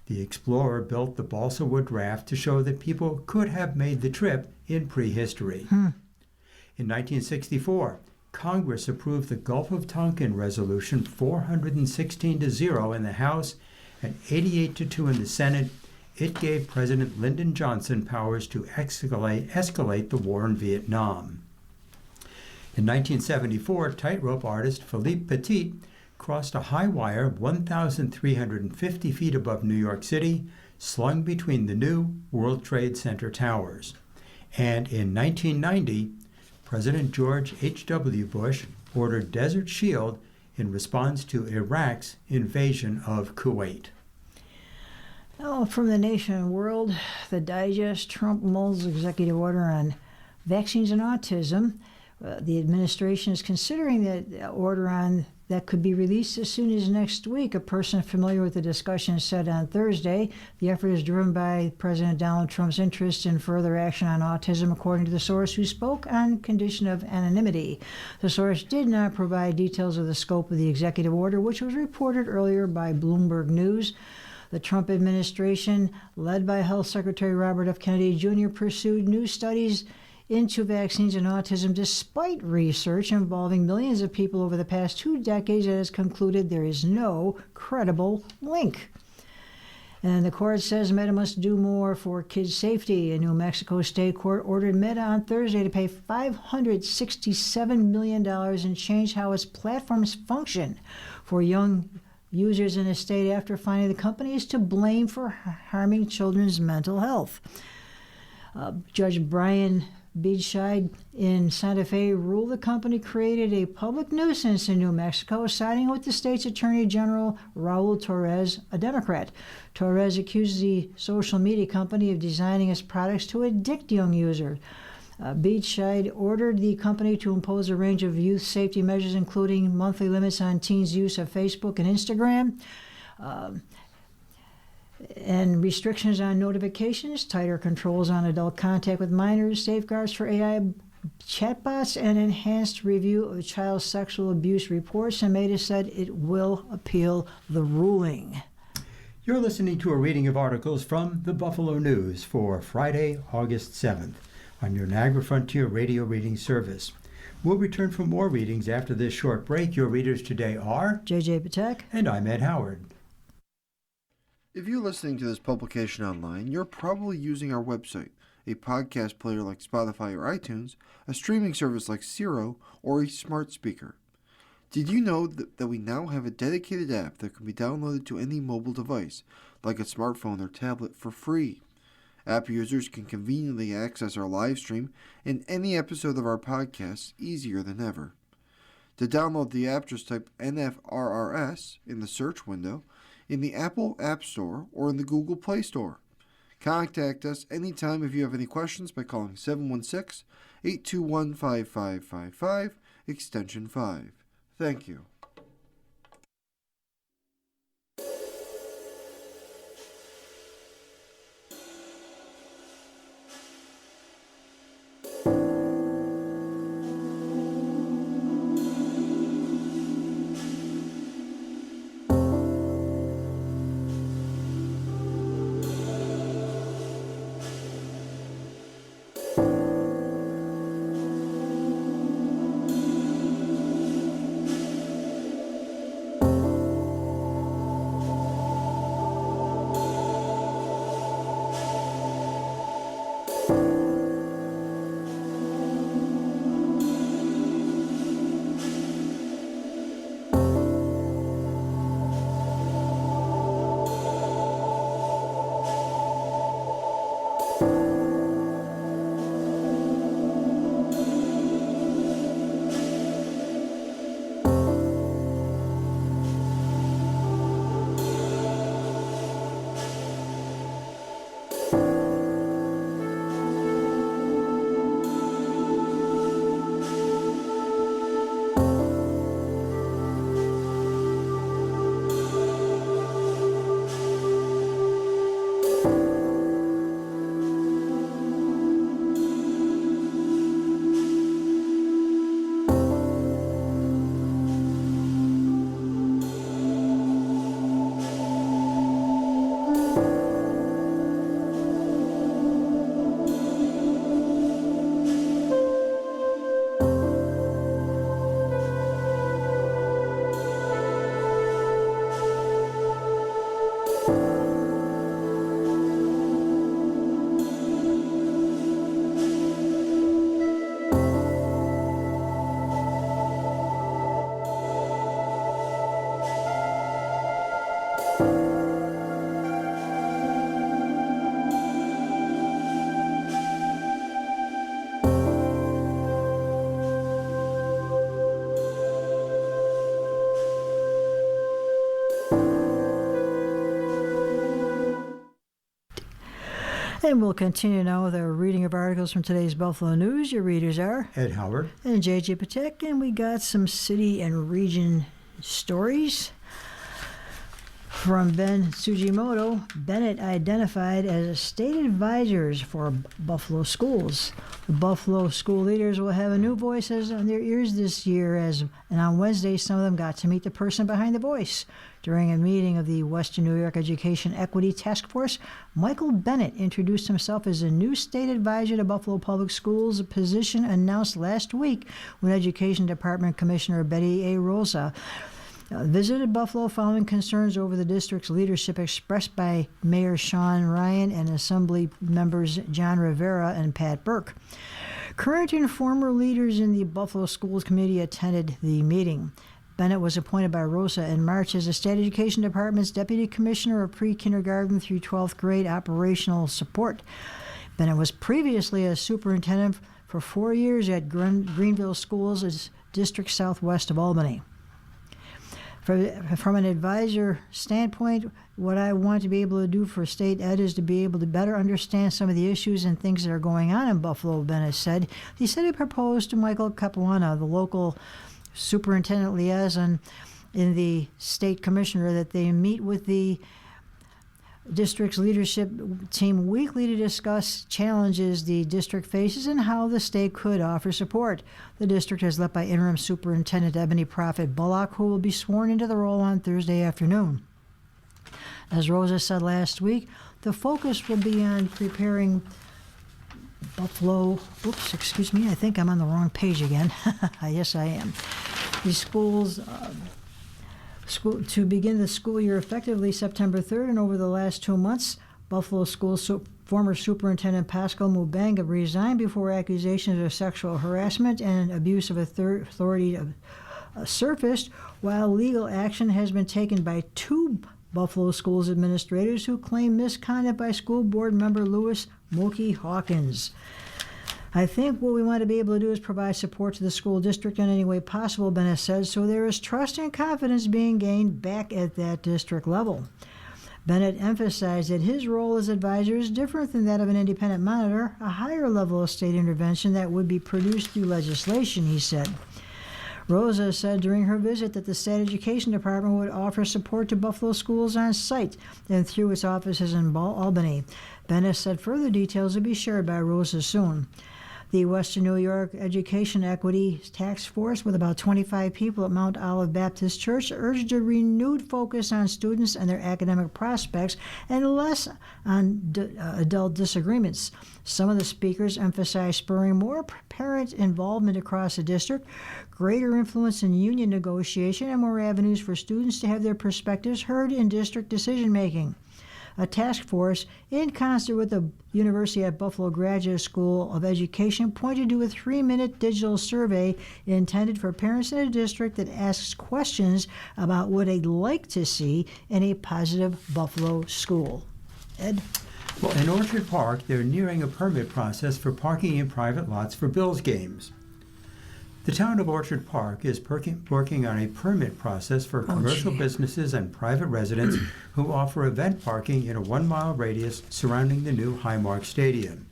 The explorer built the balsa wood raft to show that people could have made the trip in prehistory. In 1964, Congress approved the Gulf of Tonkin Resolution 416-0 in the House and 88-2 in the Senate. It gave President Lyndon Johnson powers to escalate the war in Vietnam. In 1974, tightrope artist Philippe Petit crossed a high wire 1,350 feet above New York City, slung between the new World Trade Center towers. And in 1990, President George H.W. Bush ordered Desert Shield in response to Iraq's invasion of Kuwait. Now, from the nation and world, the Digest, Trump mulls executive order on vaccines and autism. The administration is considering that order on that could be released as soon as next week. A person familiar with the discussion said on Thursday the effort is driven by President Donald Trump's interest in further action on autism, according to the source who spoke on condition of anonymity. The source did not provide details of the scope of the executive order, which was reported earlier by Bloomberg News. The Trump administration, led by Health Secretary Robert F. Kennedy Jr., pursued new studies into vaccines and autism despite research involving millions of people over the past 2 decades that has concluded there is no credible link. And the court says Meta must do more for kids' safety. A New Mexico state court ordered Meta on Thursday to pay $567 million and change how its platforms function for young users in the state after finding the company is to blame for harming children's mental health. Judge Brian Beachside in Santa Fe ruled the company created a public nuisance in New Mexico, siding with the state's Attorney General Raul Torres, a Democrat. Torres accused the social media company of designing its products to addict young users. Beachside ordered the company to impose a range of youth safety measures, including monthly limits on teens' use of Facebook and Instagram, and restrictions on notifications, tighter controls on adult contact with minors, safeguards for AI chatbots, and enhanced review of child sexual abuse reports. And Meta said it will appeal the ruling. You're listening to a reading of articles from the Buffalo News for Friday, August 7th on your Niagara Frontier Radio Reading Service. We'll return for more readings after this short break. Your readers today are J.J. Patek. And I'm Ed Howard. If you're listening to this publication online, you're probably using our website, a podcast player like Spotify or iTunes, a streaming service like Siro, or a smart speaker. Did you know that we now have a dedicated app that can be downloaded to any mobile device, like a smartphone or tablet, for free? App users can conveniently access our live stream and any episode of our podcast easier than ever. To download the app, just type NFRRS in the search window in the Apple App Store or in the Google Play Store. Contact us anytime if you have any questions by calling 716-821-5555, extension 5. Thank you. And we'll continue now with our reading of articles from today's Buffalo News. Your readers are Ed Howard. and J.J. Patek, and we got some city and region stories. From Ben Sugimoto, Bennett identified as state advisors for Buffalo schools. The Buffalo school leaders will have a new voices on their ears this year, and on Wednesday, some of them got to meet the person behind the voice. During a meeting of the Western New York Education Equity Task Force, Michael Bennett introduced himself as a new state advisor to Buffalo Public Schools, a position announced last week when Education Department Commissioner Betty A. Rosa visited Buffalo following concerns over the district's leadership expressed by Mayor Sean Ryan and Assembly members John Rivera and Pat Burke. Current and former leaders in the Buffalo Schools Committee attended the meeting. Bennett was appointed by Rosa in March as the State Education Department's Deputy Commissioner of Pre-Kindergarten through 12th grade operational support. Bennett was previously a superintendent for 4 years at Greenville Schools, as district southwest of Albany. From an advisor standpoint, what I want to be able to do for state ed is to be able to better understand some of the issues and things that are going on in Buffalo, Bennett said. He said he proposed to Michael Capuana, the local superintendent liaison in the state commissioner, that they meet with the district's leadership team weekly to discuss challenges the district faces and how the state could offer support. The district is led by interim superintendent Ebony Prophet Bullock, who will be sworn into the role on Thursday afternoon. As Rosa said last week, the focus will be on preparing Buffalo, I think I'm on the wrong page again. Yes, I am. The schools to begin the school year effectively September 3rd, and over the last 2 months, Buffalo Schools former Superintendent Pascal Mubanga resigned before accusations of sexual harassment and abuse of authority surfaced, while legal action has been taken by 2 Buffalo Schools administrators who claim misconduct by school board member Louis Moki Hawkins. I think what we want to be able to do is provide support to the school district in any way possible, Bennett said, so there is trust and confidence being gained back at that district level. Bennett emphasized that his role as advisor is different than that of an independent monitor, a higher level of state intervention that would be produced through legislation, he said. Rosa said during her visit that the State Education Department would offer support to Buffalo schools on site and through its offices in Albany. Bennett said further details would be shared by Rosa soon. The Western New York Education Equity Task Force, with about 25 people at Mount Olive Baptist Church, urged a renewed focus on students and their academic prospects and less on adult disagreements. Some of the speakers emphasized spurring more parent involvement across the district, greater influence in union negotiation, and more avenues for students to have their perspectives heard in district decision-making. A task force, in concert with the University at Buffalo Graduate School of Education, pointed to a 3-minute digital survey intended for parents in a district that asks questions about what they'd like to see in a positive Buffalo school. Ed? Well, in Orchard Park, they're nearing a permit process for parking in private lots for Bills games. The town of Orchard Park is working on a permit process for commercial businesses and private residents who offer event parking in a 1-mile radius surrounding the new Highmark Stadium.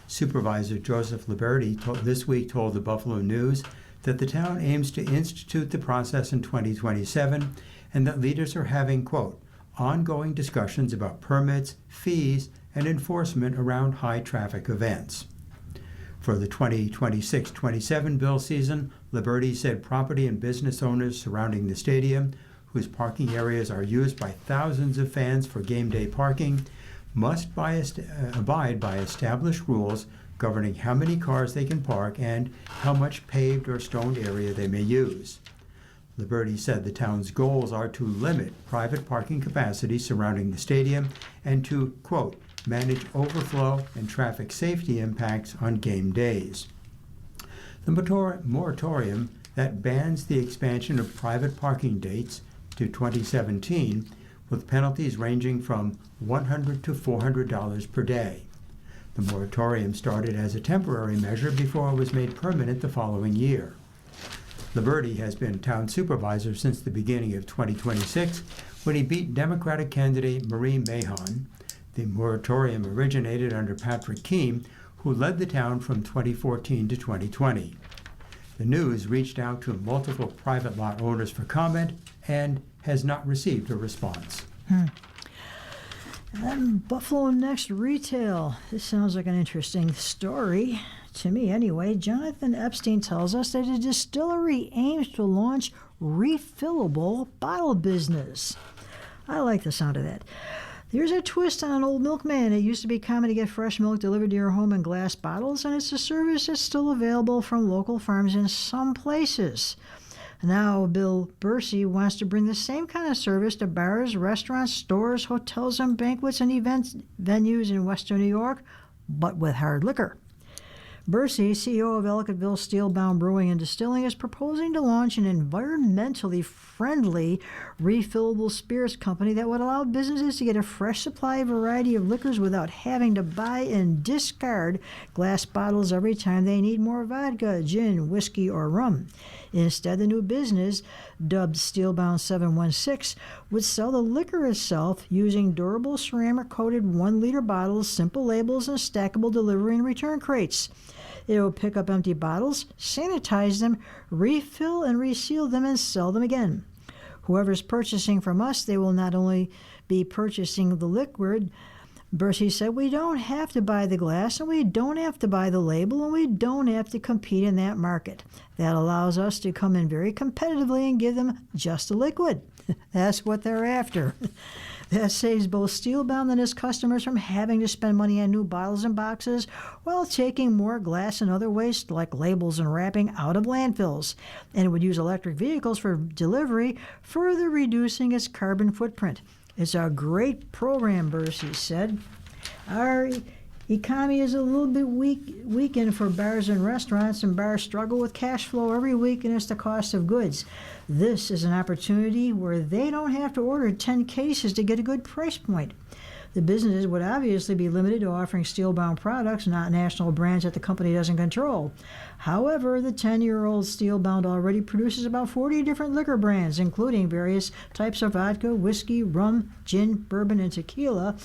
Supervisor Joseph Liberty this week told the Buffalo News that the town aims to institute the process in 2027 and that leaders are having, quote, ongoing discussions about permits, fees, and enforcement around high-traffic events. For the 2026-27 bill season, Liberty said property and business owners surrounding the stadium, whose parking areas are used by thousands of fans for game day parking, must abide by established rules governing how many cars they can park and how much paved or stoned area they may use. Liberty said the town's goals are to limit private parking capacity surrounding the stadium and to, quote, manage overflow and traffic safety impacts on game days. The moratorium that bans the expansion of private parking dates to 2017, with penalties ranging from $100 to $400 per day. The moratorium started as a temporary measure before it was made permanent the following year. Liberty has been town supervisor since the beginning of 2026, when he beat Democratic candidate Marie Mahon. The moratorium originated under Patrick Keem, who led the town from 2014 to 2020. The news reached out to multiple private lot owners for comment and has not received a response. And Buffalo Next Retail. This sounds like an interesting story, to me anyway. Jonathan Epstein tells us that a distillery aims to launch refillable bottle business. I like the sound of that. There's a twist on an old milkman. It used to be common to get fresh milk delivered to your home in glass bottles, and it's a service that's still available from local farms in some places. Now, Bill Bursey wants to bring the same kind of service to bars, restaurants, stores, hotels, and banquets and event venues in Western New York, but with hard liquor. Bursey, CEO of Ellicottville Steelbound Brewing and Distilling, is proposing to launch an environmentally friendly refillable spirits company that would allow businesses to get a fresh supply variety of liquors without having to buy and discard glass bottles every time they need more vodka, gin, whiskey, or rum. Instead, the new business, dubbed Steelbound 716, would sell the liquor itself using durable ceramic-coated 1-liter bottles, simple labels, and stackable delivery and return crates. It will pick up empty bottles, sanitize them, refill and reseal them, and sell them again. Whoever's purchasing from us, they will not only be purchasing the liquid. Bursey said, we don't have to buy the glass, and we don't have to buy the label, and we don't have to compete in that market. That allows us to come in very competitively and give them just a liquid. That's what they're after. That saves both Steelbound and his customers from having to spend money on new bottles and boxes while taking more glass and other waste like labels and wrapping out of landfills. And it would use electric vehicles for delivery, further reducing its carbon footprint. It's a great program, Bursey said. Our economy is a little bit weakened for bars and restaurants, and bars struggle with cash flow every week, and it's the cost of goods. This is an opportunity where they don't have to order 10 cases to get a good price point. The businesses would obviously be limited to offering Steelbound products, not national brands that the company doesn't control. However, the 10-year-old Steelbound already produces about 40 different liquor brands, including various types of vodka, whiskey, rum, gin, bourbon, and tequila,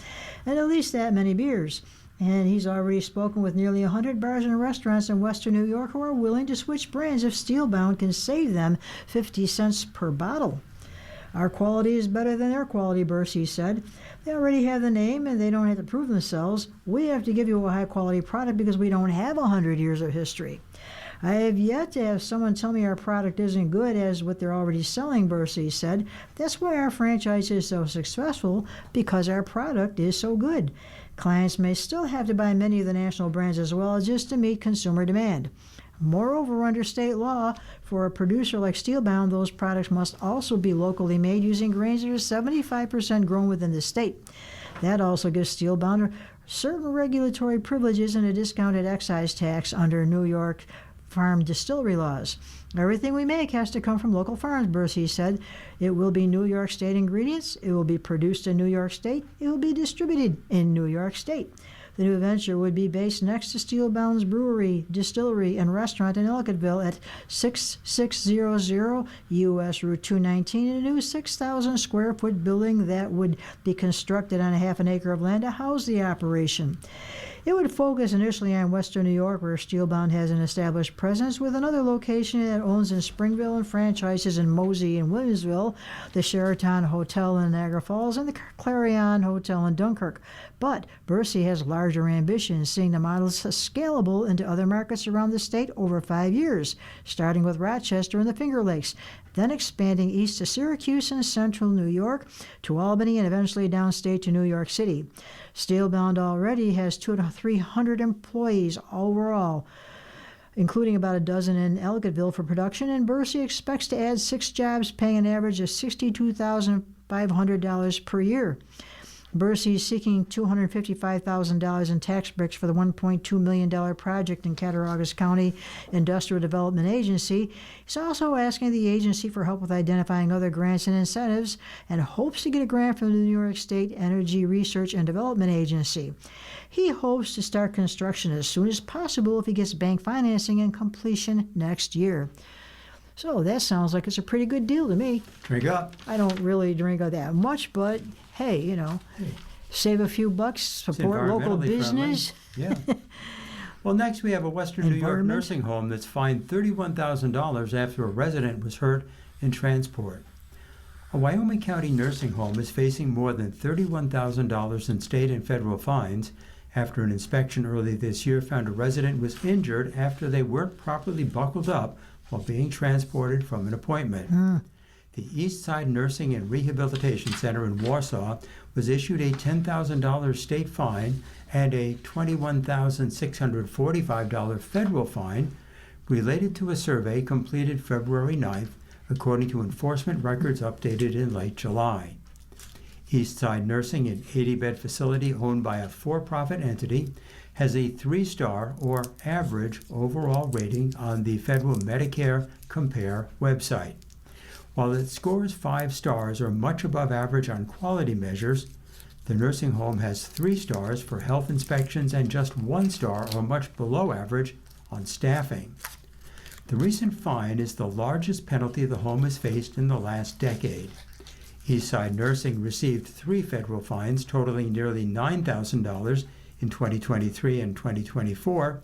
and at least that many beers. And he's already spoken with nearly 100 bars and restaurants in Western New York who are willing to switch brands if Steelbound can save them 50 cents per bottle. Our quality is better than their quality, Bursey said. They already have the name and they don't have to prove themselves. We have to give you a high-quality product because we don't have 100 years of history. I have yet to have someone tell me our product isn't good as what they're already selling, Bursey said. That's why our franchise is so successful, because our product is so good. Clients may still have to buy many of the national brands as well just to meet consumer demand. Moreover, under state law, for a producer like Steelbound, those products must also be locally made using grains that are 75% grown within the state. That also gives Steelbound certain regulatory privileges and a discounted excise tax under New York farm distillery laws. Everything we make has to come from local farms, Bursey said. It will be New York State ingredients. It will be produced in New York State. It will be distributed in New York State. The new venture would be based next to Steelbound's brewery, distillery, and restaurant in Ellicottville at 6600 U.S. Route 219, in a new 6,000-square-foot building that would be constructed on a half an acre of land to house the operation. It would focus initially on Western New York, where Steelbound has an established presence, with another location it owns in Springville and franchises in Mosey and Williamsville, the Sheraton Hotel in Niagara Falls, and the Clarion Hotel in Dunkirk. But Bursey has larger ambitions, seeing the model scalable into other markets around the state over 5 years, starting with Rochester and the Finger Lakes, then expanding east to Syracuse and central New York, to Albany, and eventually downstate to New York City. Steelbound already has 200 to 300 employees overall, including about a dozen in Ellicottville for production, and Bursey expects to add 6 jobs paying an average of $62,500 per year. Bursey is seeking $255,000 in tax breaks for the $1.2 million project in Cattaraugus County Industrial Development Agency. He's also asking the agency for help with identifying other grants and incentives, and hopes to get a grant from the New York State Energy Research and Development Agency. He hopes to start construction as soon as possible if he gets bank financing and completion next year. So that sounds like it's a pretty good deal to me. Drink up. I don't really drink that much, but hey, Save a few bucks, It's support local environmentally business. friendly. Yeah. Well, next we have a Western New York Environment. nursing home that's fined $31,000 after a resident was hurt in transport. A Wyoming County nursing home is facing more than $31,000 in state and federal fines after an inspection early this year found a resident was injured after they weren't properly buckled up while being transported from an appointment. The Eastside Nursing and Rehabilitation Center in Warsaw was issued a $10,000 state fine and a $21,645 federal fine related to a survey completed February 9th, according to enforcement records updated in late July. Eastside Nursing, an 80-bed facility owned by a for-profit entity, has a 3-star or average overall rating on the federal Medicare Compare website. While it scores 5 stars or much above average on quality measures, the nursing home has 3 stars for health inspections and just 1 star or much below average on staffing. The recent fine is the largest penalty the home has faced in the last decade. Eastside Nursing received 3 federal fines totaling nearly $9,000 in 2023 and 2024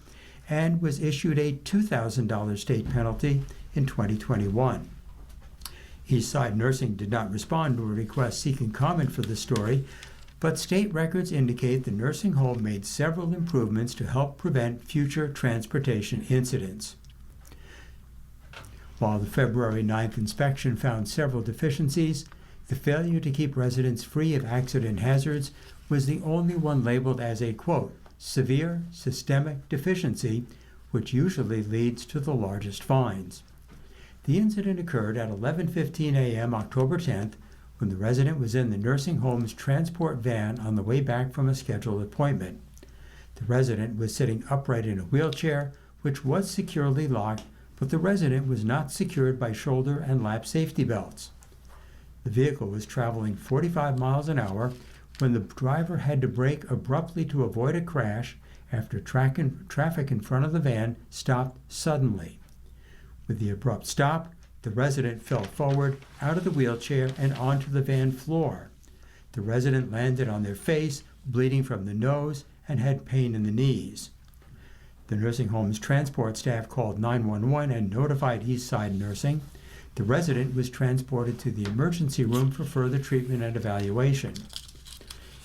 and was issued a $2,000 state penalty in 2021. Eastside Nursing did not respond to a request seeking comment for the story, but state records indicate the nursing home made several improvements to help prevent future transportation incidents. While the February 9th inspection found several deficiencies, the failure to keep residents free of accident hazards was the only one labeled as a, quote, severe systemic deficiency, which usually leads to the largest fines. The incident occurred at 11:15 a.m. October 10th when the resident was in the nursing home's transport van on the way back from a scheduled appointment. The resident was sitting upright in a wheelchair, which was securely locked, but the resident was not secured by shoulder and lap safety belts. The vehicle was traveling 45 miles an hour when the driver had to brake abruptly to avoid a crash after traffic in front of the van stopped suddenly. With the abrupt stop, the resident fell forward out of the wheelchair and onto the van floor. The resident landed on their face, bleeding from the nose, and had pain in the knees. The nursing home's transport staff called 911 and notified Eastside Nursing. The resident was transported to the emergency room for further treatment and evaluation.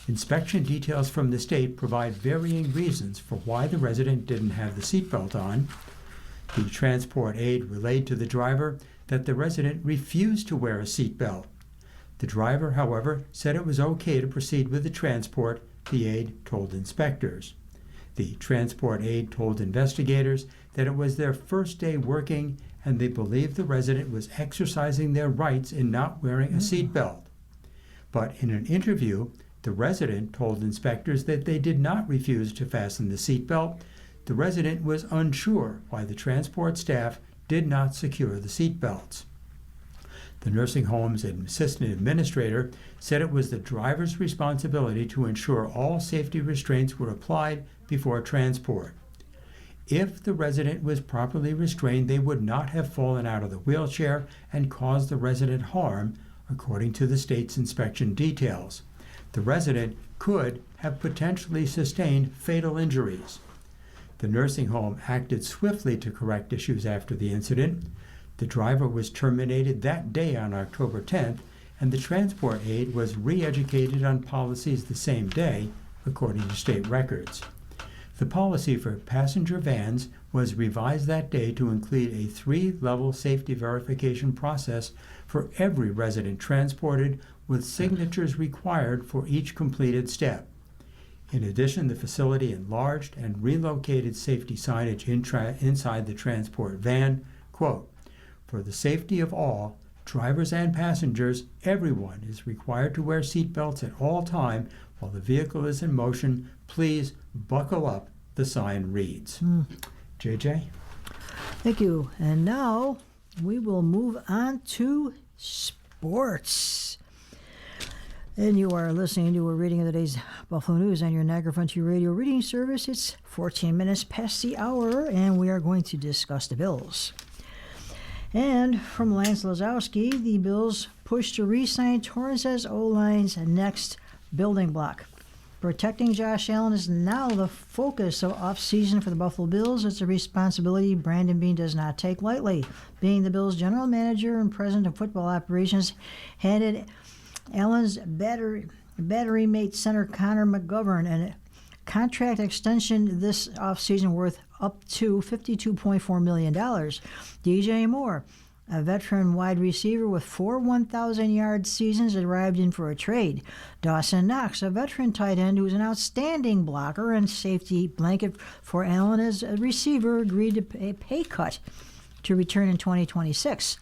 Inspection details from the state provide varying reasons for why the resident didn't have the seatbelt on. The transport aide relayed to the driver that the resident refused to wear a seatbelt. The driver, however, said it was okay to proceed with the transport, the aide told inspectors. The transport aide told investigators that it was their first day working and they believed the resident was exercising their rights in not wearing a seatbelt. But in an interview, the resident told inspectors that they did not refuse to fasten the seatbelt. The resident was unsure why the transport staff did not secure the seatbelts. The nursing home's assistant administrator said it was the driver's responsibility to ensure all safety restraints were applied before transport. If the resident was properly restrained, they would not have fallen out of the wheelchair and caused the resident harm, according to the state's inspection details. The resident could have potentially sustained fatal injuries. The nursing home acted swiftly to correct issues after the incident. The driver was terminated that day on October 10th, and the transport aide was re-educated on policies the same day, according to state records. The policy for passenger vans was revised that day to include a 3-level safety verification process for every resident transported, with signatures required for each completed step. In addition, the facility enlarged and relocated safety signage inside the transport van. Quote, for the safety of all, drivers and passengers, everyone is required to wear seatbelts at all time while the vehicle is in motion. Please buckle up, the sign reads. JJ? Thank you. And now we will move on to sports. And you are listening to a reading of the day's Buffalo News on your Niagara Frontier Radio reading service. It's 14 minutes past the hour, and we are going to discuss the Bills. And from Lance Lazowski, the Bills push to re-sign Torrens as O-line's next building block. Protecting Josh Allen is now the focus of offseason for the Buffalo Bills. It's a responsibility Brandon Beane does not take lightly. Being the Bills' general manager and president of football operations, handed Allen's battery mate center Connor McGovern a contract extension this offseason worth up to $52.4 million. DJ Moore, a veteran wide receiver with 4 1,000-yard seasons, arrived in for a trade. Dawson Knox, a veteran tight end who's an outstanding blocker and safety blanket for Allen as a receiver, agreed to pay a pay cut to return in 2026.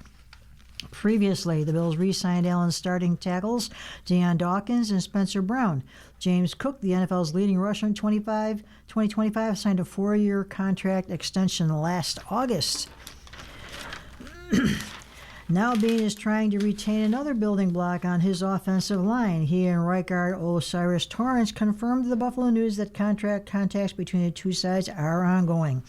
Previously, the Bills re-signed Allen's starting tackles, Deion Dawkins and Spencer Brown. James Cook, the NFL's leading rusher in 2025, signed a 4-year contract extension last August. Now Beane is trying to retain another building block on his offensive line. He and right guard O'Cyrus Torrence confirmed to the Buffalo News that contract contacts between the two sides are ongoing.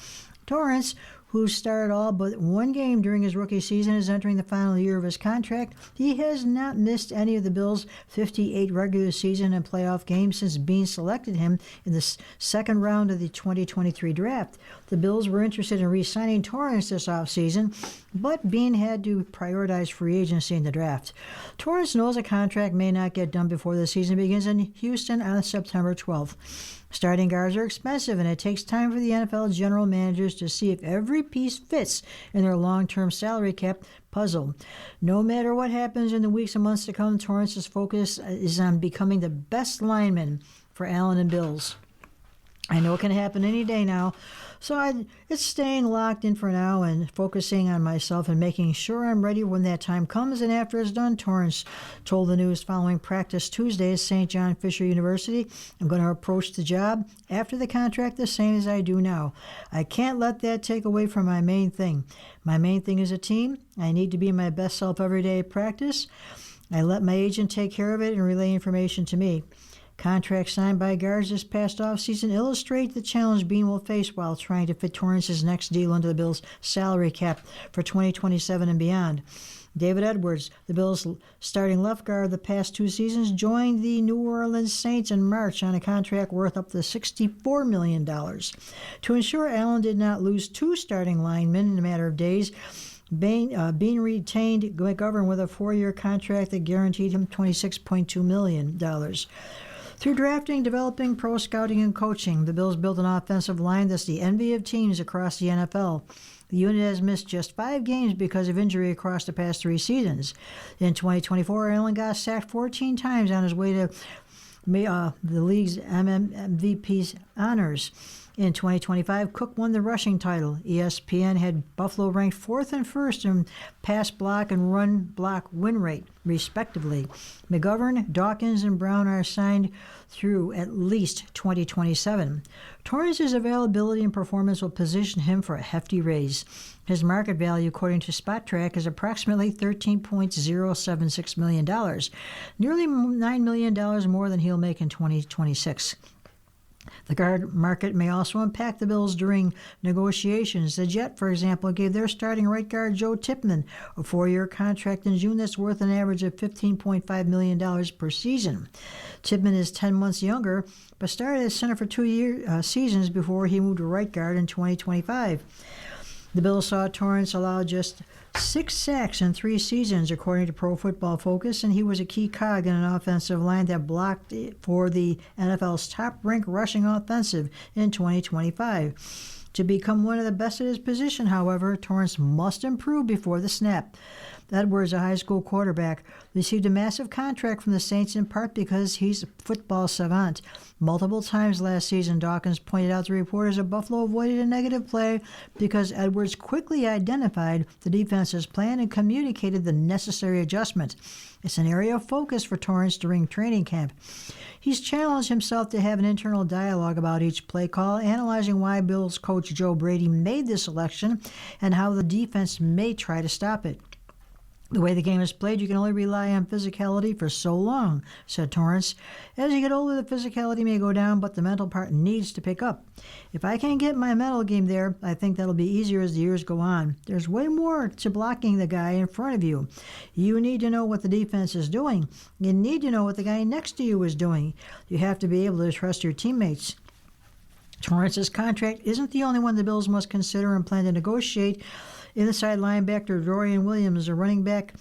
Torrence, who started all but one game during his rookie season, is entering the final year of his contract. He has not missed any of the Bills' 58 regular season and playoff games since Beane selected him in the second round of the 2023 draft. The Bills were interested in re-signing Torrence this offseason, but Beane had to prioritize free agency in the draft. Torrence knows a contract may not get done before the season begins in Houston on September 12th. Starting guards are expensive, and it takes time for the NFL general managers to see if every piece fits in their long-term salary cap puzzle. No matter what happens in the weeks and months to come, Torrance's focus is on becoming the best lineman for Allen and Bills. I know it can happen any day now, so it's staying locked in for now and focusing on myself and making sure I'm ready when that time comes. And after it's done, Torrence told the News following practice Tuesday at St. John Fisher University, I'm going to approach the job after the contract the same as I do now. I can't let that take away from my main thing. My main thing is a team. I need to be my best self every day at practice. I let my agent take care of it and relay information to me. Contracts signed by guards this past offseason illustrate the challenge Beane will face while trying to fit Torrance's next deal into the Bills' salary cap for 2027 and beyond. David Edwards, the Bills' starting left guard the past 2 seasons, joined the New Orleans Saints in March on a contract worth up to $64 million. To ensure Allen did not lose 2 starting linemen in a matter of days, Beane retained McGovern with a 4-year contract that guaranteed him $26.2 million. Through drafting, developing, pro scouting, and coaching, the Bills built an offensive line that's the envy of teams across the NFL. The unit has missed just 5 games because of injury across the past 3 seasons. In 2024, Allen got sacked 14 times on his way to the league's MVP's honors. In 2025, Cook won the rushing title. ESPN had Buffalo ranked 4th and 1st in pass block and run block win rate, respectively. McGovern, Dawkins, and Brown are signed through at least 2027. Torrance's availability and performance will position him for a hefty raise. His market value, according to SpotTrack, is approximately $13.076 million, nearly $9 million more than he'll make in 2026. The guard market may also impact the Bills during negotiations. The Jet, for example, gave their starting right guard Joe Tippmann a 4-year contract in June that's worth an average of $15.5 million per season. Tippmann is 10 months younger, but started as center for 2 seasons before he moved to right guard in 2025. The Bills saw Torrence allow just 6 sacks in 3 seasons, according to Pro Football Focus, and he was a key cog in an offensive line that blocked for the NFL's top-ranked rushing offensive in 2025. To become one of the best at his position, however, Torrence must improve before the snap. Edwards, a high school quarterback, received a massive contract from the Saints in part because he's a football savant. Multiple times last season, Dawkins pointed out to reporters that Buffalo avoided a negative play because Edwards quickly identified the defense's plan and communicated the necessary adjustment. It's an area of focus for Torrence during training camp. He's challenged himself to have an internal dialogue about each play call, analyzing why Bills coach Joe Brady made this selection and how the defense may try to stop it. The way the game is played, you can only rely on physicality for so long, said Torrance. As you get older, the physicality may go down, but the mental part needs to pick up. If I can get my mental game there, I think that'll be easier as the years go on. There's way more to blocking the guy in front of you. You need to know what the defense is doing. You need to know what the guy next to you is doing. You have to be able to trust your teammates. Torrance's contract isn't the only one the Bills must consider and plan to negotiate. Inside linebacker Dorian Williams, a running back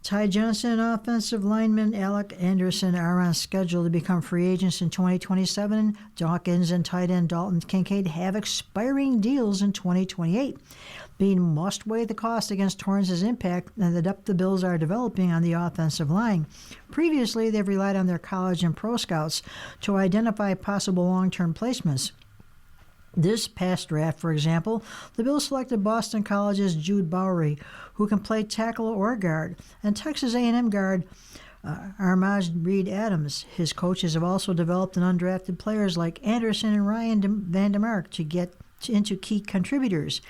Ty Johnson, and offensive lineman Alec Anderson are on schedule to become free agents in 2027. Dawkins and tight end Dalton Kincaid have expiring deals in 2028. Bean must weigh the cost against Torrance's impact and the depth the Bills are developing on the offensive line. Previously, they've relied on their college and pro scouts to identify possible long-term placements. This past draft, for example, the Bills selected Boston College's Jude Bowery, who can play tackle or guard, and Texas A&M guard Armaj Reed Adams. His coaches have also developed an undrafted players like Anderson and Ryan Van DeMark to get into key contributors.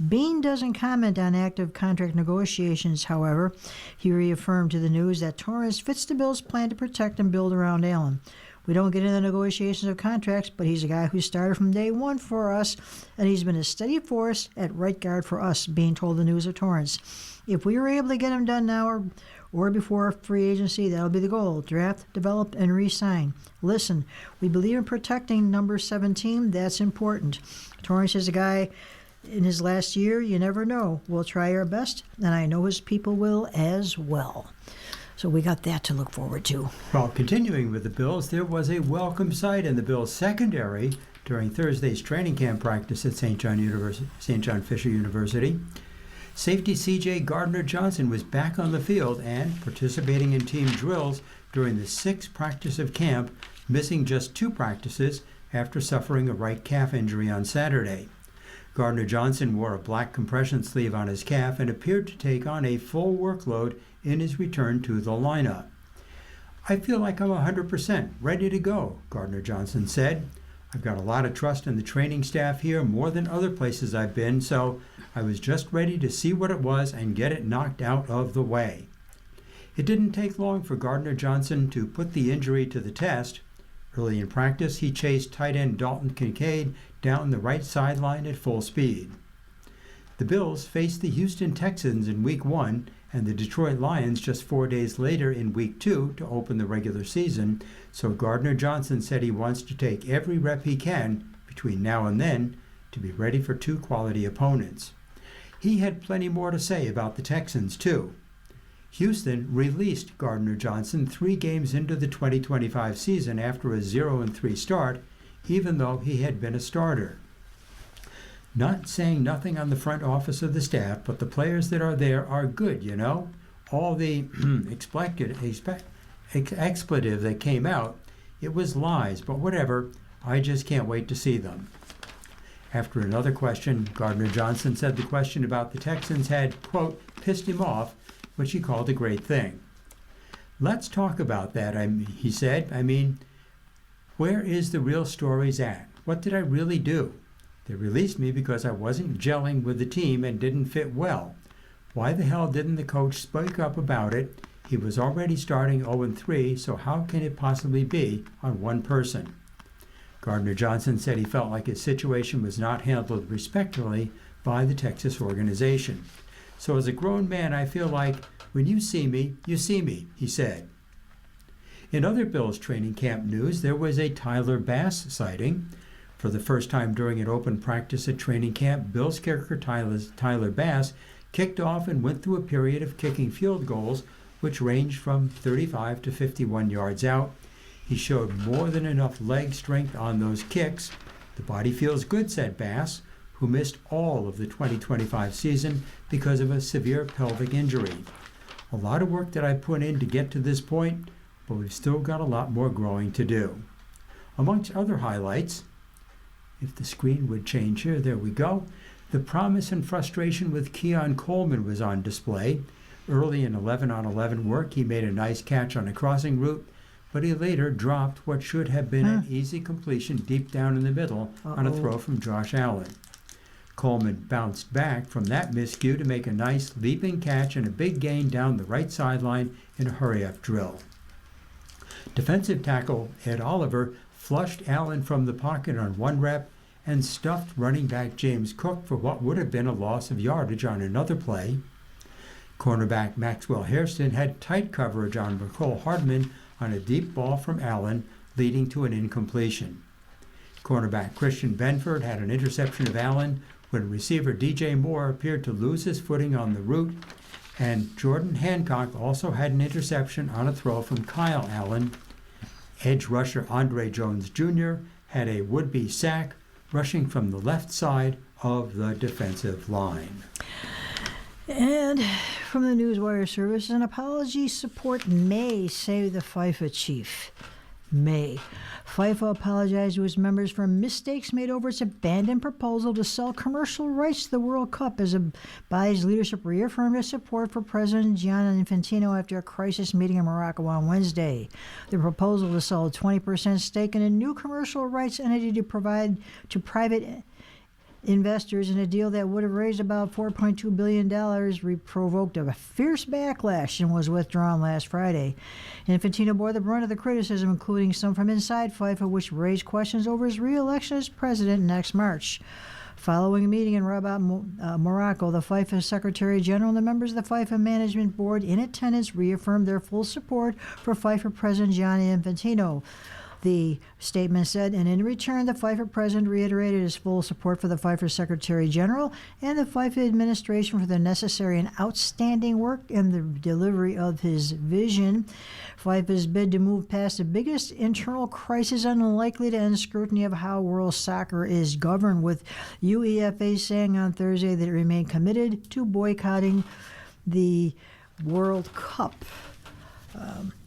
Bean doesn't comment on active contract negotiations, however. He reaffirmed to the News that Torrance fits the Bills' plan to protect and build around Allen. We don't get into the negotiations of contracts, but he's a guy who started from day one for us, and he's been a steady force at right guard for us, Bean told the News of Torrance. If we were able to get him done now or before free agency, that'll be the goal. Draft, develop, and re-sign. Listen, we believe in protecting number 17. That's important. Torrance is a guy in his last year. You never know. We'll try our best, and I know his people will as well. So we got that to look forward to. Well, continuing with the Bills, there was a welcome sight in the Bills' secondary during Thursday's training camp practice at St. John Fisher University. Safety C.J. Gardner-Johnson was back on the field and participating in team drills during the sixth practice of camp, missing just 2 practices after suffering a right calf injury on Saturday. Gardner-Johnson wore a black compression sleeve on his calf and appeared to take on a full workload in his return to the lineup. I feel like I'm 100% ready to go, Gardner-Johnson said. I've got a lot of trust in the training staff here, more than other places I've been, so I was just ready to see what it was and get it knocked out of the way. It didn't take long for Gardner-Johnson to put the injury to the test. Early in practice, he chased tight end Dalton Kincaid down the right sideline at full speed. The Bills faced the Houston Texans in Week 1 and the Detroit Lions just 4 days later in Week 2 to open the regular season, so Gardner-Johnson said he wants to take every rep he can between now and then to be ready for 2 quality opponents. He had plenty more to say about the Texans, too. Houston released Gardner-Johnson 3 games into the 2025 season after a 0-3 start, even though he had been a starter. Not saying nothing on the front office of the staff, but the players that are there are good, you know? All the expletive that came out, it was lies, but whatever, I just can't wait to see them. After another question, Gardner-Johnson said the question about the Texans had, quote, pissed him off, which he called a great thing. Let's talk about that, he said. I mean, where is the real stories at? What did I really do? They released me because I wasn't gelling with the team and didn't fit well. Why the hell didn't the coach speak up about it? He was already starting 0-3, so how can it possibly be on one person? Gardner-Johnson said he felt like his situation was not handled respectfully by the Texas organization. So as a grown man, I feel like when you see me, he said. In other Bills training camp news, there was a Tyler Bass sighting. For the first time during an open practice at training camp, Bills kicker Tyler Bass kicked off and went through a period of kicking field goals, which ranged from 35 to 51 yards out. He showed more than enough leg strength on those kicks. The body feels good, said Bass, who missed all of the 2025 season because of a severe pelvic injury. A lot of work that I put in to get to this point, but we've still got a lot more growing to do. Amongst other highlights, if the screen would change here, there we go. The promise and frustration with Keon Coleman was on display. Early in 11-on-11 work, he made a nice catch on a crossing route, but he later dropped what should have been an easy completion deep down in the middle on a throw from Josh Allen. Coleman bounced back from that miscue to make a nice leaping catch and a big gain down the right sideline in a hurry-up drill. Defensive tackle Ed Oliver flushed Allen from the pocket on one rep and stuffed running back James Cook for what would have been a loss of yardage on another play. Cornerback Maxwell Hairston had tight coverage on Mecole Hardman on a deep ball from Allen, leading to an incompletion. Cornerback Christian Benford had an interception of Allen when receiver DJ Moore appeared to lose his footing on the route, and Jordan Hancock also had an interception on a throw from Kyle Allen. Edge rusher Andre Jones Jr. had a would-be sack, rushing from the left side of the defensive line. And from the Newswire service, an apology support may save the FIFA chief. May. FIFA apologized to its members for mistakes made over its abandoned proposal to sell commercial rights to the World Cup as the body's leadership reaffirmed its support for President Gianni Infantino after a crisis meeting in Morocco on Wednesday. The proposal to sell a 20% stake in a new commercial rights entity to provide to private investors in a deal that would have raised about $4.2 billion provoked a fierce backlash and was withdrawn last Friday. Infantino bore the brunt of the criticism, including some from inside FIFA, which raised questions over his re-election as president next March. Following a meeting in Rabat, Morocco, the FIFA Secretary General and the members of the FIFA Management Board in attendance reaffirmed their full support for FIFA President Gianni Infantino. The statement said, and in return, the FIFA president reiterated his full support for the FIFA Secretary General and the FIFA administration for the necessary and outstanding work in the delivery of his vision. FIFA's bid to move past the biggest internal crisis unlikely to end scrutiny of how world soccer is governed, with UEFA saying on Thursday that it remained committed to boycotting the World Cup.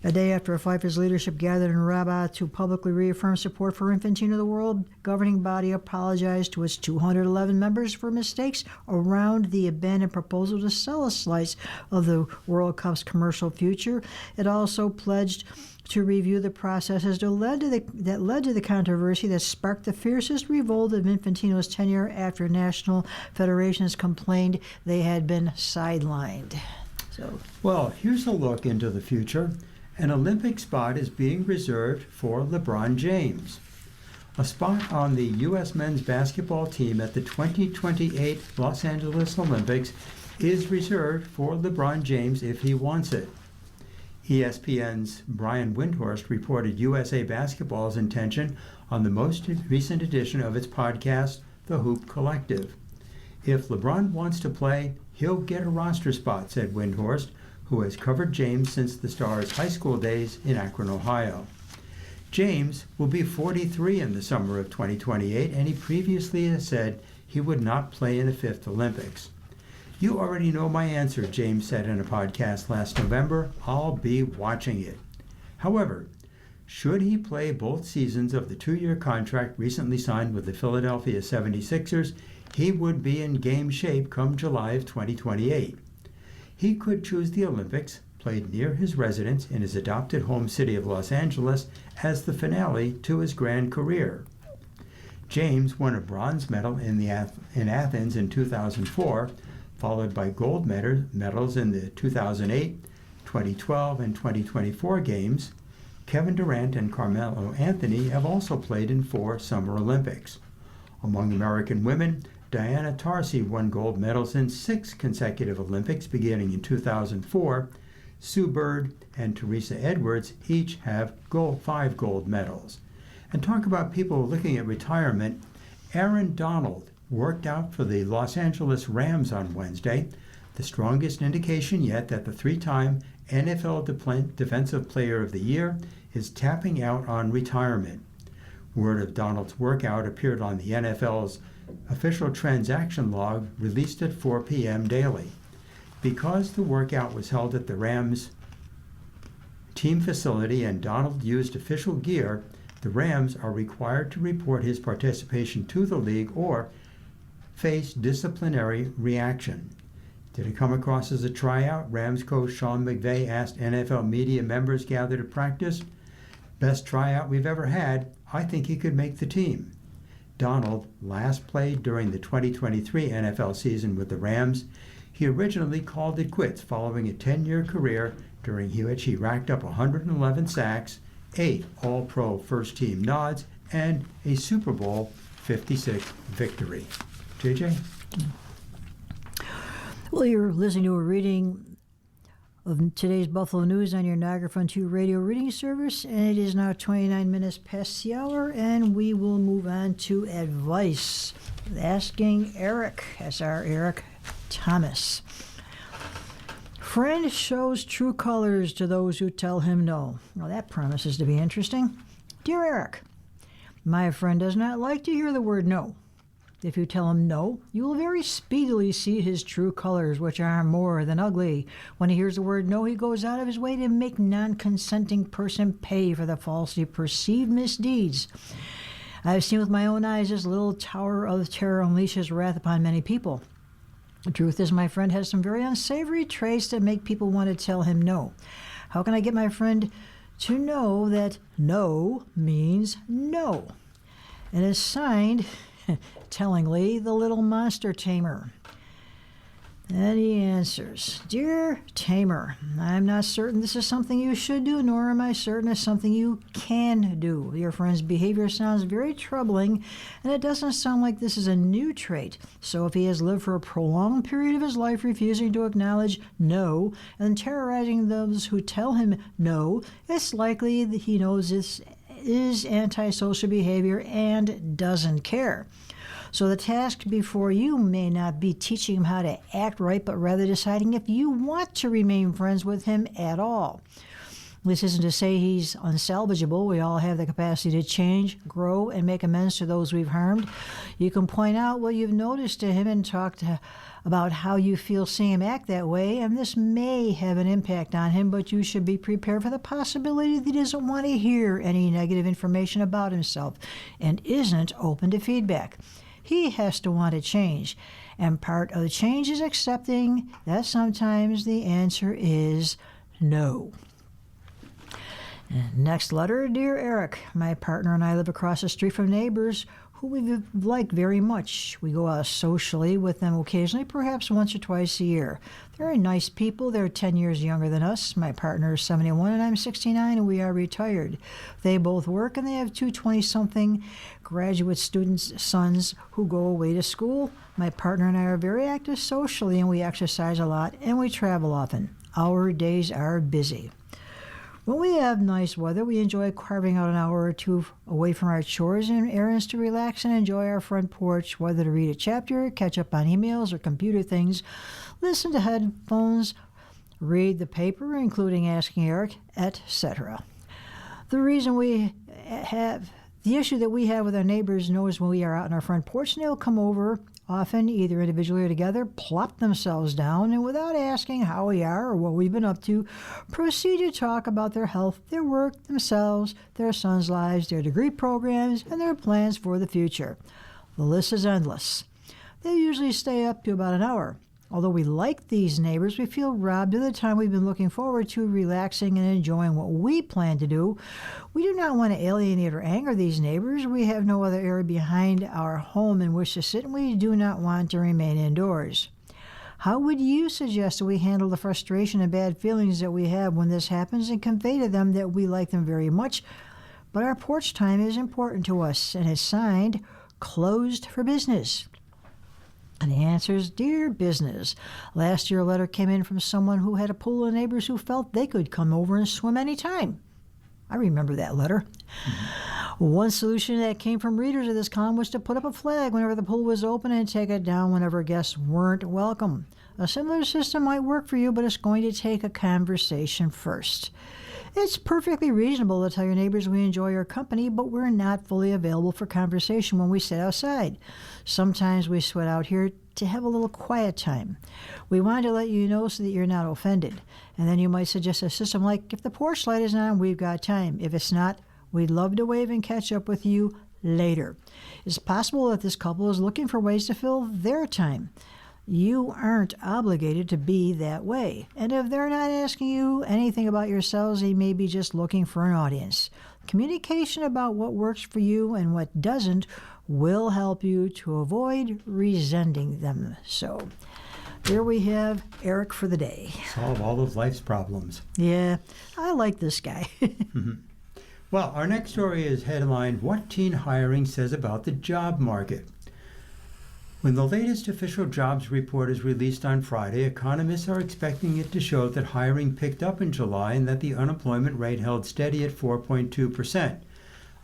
A day after FIFA's leadership gathered in Rabat to publicly reaffirm support for Infantino, the world governing body apologized to its 211 members for mistakes around the abandoned proposal to sell a slice of the World Cup's commercial future. It also pledged to review the processes that led to the controversy that sparked the fiercest revolt of Infantino's tenure after national federations complained they had been sidelined. Well, here's a look into the future. An Olympic spot is being reserved for LeBron James. A spot on the U.S. men's basketball team at the 2028 Los Angeles Olympics is reserved for LeBron James if he wants it. ESPN's Brian Windhorst reported USA Basketball's intention on the most recent edition of its podcast, The Hoop Collective. If LeBron wants to play, he'll get a roster spot, said Windhorst, who has covered James since the star's high school days in Akron, Ohio. James will be 43 in the summer of 2028, and he previously has said he would not play in the fifth Olympics. You already know my answer, James said in a podcast last November. I'll be watching it. However, should he play both seasons of the 2-year contract recently signed with the Philadelphia 76ers, he would be in game shape come July of 2028. He could choose the Olympics, played near his residence in his adopted home city of Los Angeles, as the finale to his grand career. James won a bronze medal in Athens in 2004, followed by gold medals in the 2008, 2012, and 2024 games. Kevin Durant and Carmelo Anthony have also played in 4 Summer Olympics. Among American women, Diana Taurasi won gold medals in 6 consecutive Olympics beginning in 2004. Sue Bird and Teresa Edwards each have 5 gold medals. And talk about people looking at retirement, Aaron Donald worked out for the Los Angeles Rams on Wednesday, the strongest indication yet that the 3-time NFL Defensive Player of the Year is tapping out on retirement. Word of Donald's workout appeared on the NFL's official transaction log released at 4 p.m. daily. Because the workout was held at the Rams' team facility and Donald used official gear, the Rams are required to report his participation to the league or face disciplinary reaction. Did it come across as a tryout? Rams coach Sean McVay asked NFL media members gathered at practice. Best tryout we've ever had. I think he could make the team. Donald last played during the 2023 NFL season with the Rams, he originally called it quits following a 10-year career during which he racked up 111 sacks, 8 All-Pro first-team nods, and a Super Bowl 56 victory. JJ? Well, you're listening to a reading of today's Buffalo News on your Niagara Frontier Radio reading service, and it is now 29 minutes past the hour, and we will move on to advice. Asking Eric, as our Eric Thomas. Friend shows true colors to those who tell him no. Now that promises to be interesting. Dear Eric, my friend does not like to hear the word no. If you tell him no, you will very speedily see his true colors, which are more than ugly. When he hears the word no, he goes out of his way to make non-consenting person pay for the falsely perceived misdeeds. I have seen with my own eyes this little tower of terror unleashes wrath upon many people. The truth is, my friend has some very unsavory traits that make people want to tell him no. How can I get my friend to know that no means no? It is signed, tellingly, the Little Monster Tamer. And he answers, Dear Tamer, I'm not certain this is something you should do, nor am I certain it's something you can do. Your friend's behavior sounds very troubling, and it doesn't sound like this is a new trait. So if he has lived for a prolonged period of his life refusing to acknowledge no and terrorizing those who tell him no, it's likely that he knows this is antisocial behavior and doesn't care. So the task before you may not be teaching him how to act right, but rather deciding if you want to remain friends with him at all. This isn't to say he's unsalvageable. We all have the capacity to change, grow, and make amends to those we've harmed. You can point out what you've noticed to him and talk about how you feel seeing him act that way, and this may have an impact on him, but you should be prepared for the possibility that he doesn't want to hear any negative information about himself and isn't open to feedback. He has to want to change, and part of the change is accepting that sometimes the answer is no. Next letter, Dear Eric, my partner and I live across the street from neighbors who we like very much. We go out socially with them occasionally, perhaps once or twice a year. Very nice people. They're 10 years younger than us. My partner is 71 and I'm 69, and we are retired. They both work, and they have two 20-something graduate students' sons who go away to school. My partner and I are very active socially, and we exercise a lot, and we travel often. Our days are busy. When we have nice weather, we enjoy carving out an hour or two away from our chores and errands to relax and enjoy our front porch, whether to read a chapter, catch up on emails or computer things, listen to headphones, read the paper, including Asking Eric, etc. The issue that we have with our neighbors knows when we are out on our front porch, and they'll come over often, either individually or together, plop themselves down, and without asking how we are or what we've been up to, proceed to talk about their health, their work, themselves, their sons' lives, their degree programs, and their plans for the future. The list is endless. They usually stay up to about an hour. Although we like these neighbors, we feel robbed of the time we've been looking forward to relaxing and enjoying what we plan to do. We do not want to alienate or anger these neighbors. We have no other area behind our home in which to sit, and we do not want to remain indoors. How would you suggest that we handle the frustration and bad feelings that we have when this happens and convey to them that we like them very much, but our porch time is important to us, and is signed, Closed for Business? And the answer is, Dear Business. Last year a letter came in from someone who had a pool of neighbors who felt they could come over and swim anytime. I remember that letter. Mm-hmm. One solution that came from readers of this column was to put up a flag whenever the pool was open and take it down whenever guests weren't welcome. A similar system might work for you, but it's going to take a conversation first. It's perfectly reasonable to tell your neighbors we enjoy your company, but we're not fully available for conversation when we sit outside. Sometimes we sweat out here to have a little quiet time. We want to let you know so that you're not offended. And then you might suggest a system like, if the porch light is on, we've got time. If it's not, we'd love to wave and catch up with you later. It's possible that this couple is looking for ways to fill their time. You aren't obligated to be that way. And if they're not asking you anything about yourselves, they may be just looking for an audience. Communication about what works for you and what doesn't will help you to avoid resenting them. So there we have Eric for the day. Solve all of life's problems. Yeah, I like this guy. Well, our next story is headlined, What Teen Hiring Says About the Job Market. When the latest official jobs report is released on Friday, economists are expecting it to show that hiring picked up in July and that the unemployment rate held steady at 4.2%.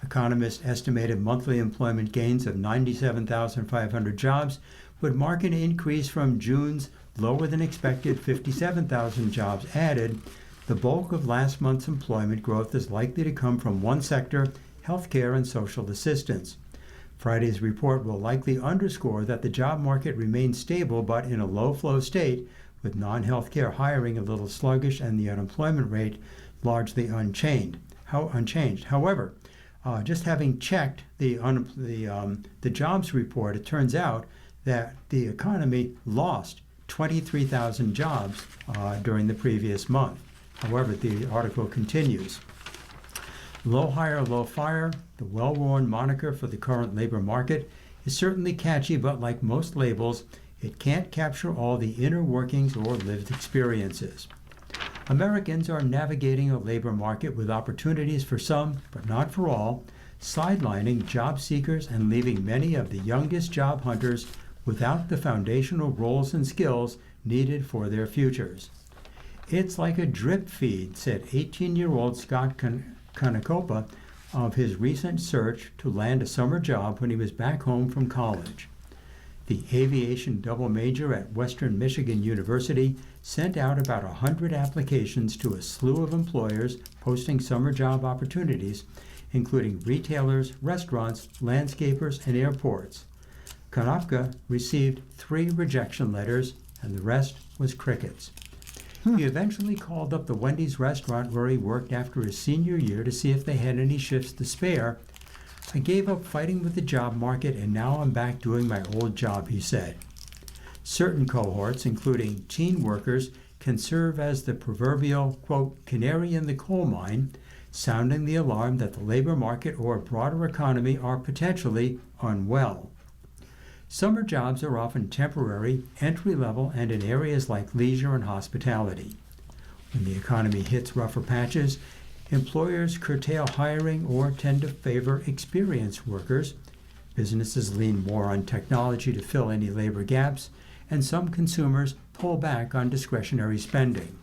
Economists estimated monthly employment gains of 97,500 jobs would mark an increase from June's lower than expected 57,000 jobs added. The bulk of last month's employment growth is likely to come from one sector, healthcare and social assistance. Friday's report will likely underscore that the job market remains stable but in a low-flow state, with non-healthcare hiring a little sluggish and the unemployment rate largely unchanged. However, just having checked the jobs report, it turns out that the economy lost 23,000 jobs during the previous month. However, the article continues. Low hire, low fire, the well-worn moniker for the current labor market, is certainly catchy, but like most labels, it can't capture all the inner workings or lived experiences. Americans are navigating a labor market with opportunities for some, but not for all, sidelining job seekers and leaving many of the youngest job hunters without the foundational roles and skills needed for their futures. It's like a drip feed, said 18-year-old Scott Kanakopa of his recent search to land a summer job when he was back home from college. The aviation double major at Western Michigan University sent out about 100 applications to a slew of employers posting summer job opportunities, including retailers, restaurants, landscapers, and airports. Kanapka received 3 rejection letters, and the rest was crickets. He eventually called up the Wendy's restaurant where he worked after his senior year to see if they had any shifts to spare. I gave up fighting with the job market and now I'm back doing my old job, he said. Certain cohorts, including teen workers, can serve as the proverbial, quote, canary in the coal mine, sounding the alarm that the labor market or broader economy are potentially unwell. Summer jobs are often temporary, entry-level, and in areas like leisure and hospitality. When the economy hits rougher patches, employers curtail hiring or tend to favor experienced workers. Businesses lean more on technology to fill any labor gaps, and some consumers pull back on discretionary spending.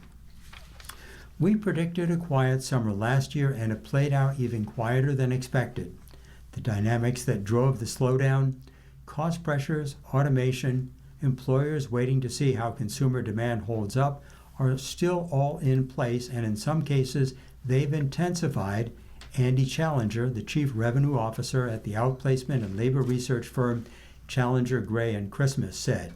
We predicted a quiet summer last year, and it played out even quieter than expected. The dynamics that drove the slowdown, cost pressures, automation, employers waiting to see how consumer demand holds up, are still all in place, and in some cases they've intensified. Andy Challenger, the chief revenue officer at the outplacement and labor research firm Challenger, Gray and Christmas, said.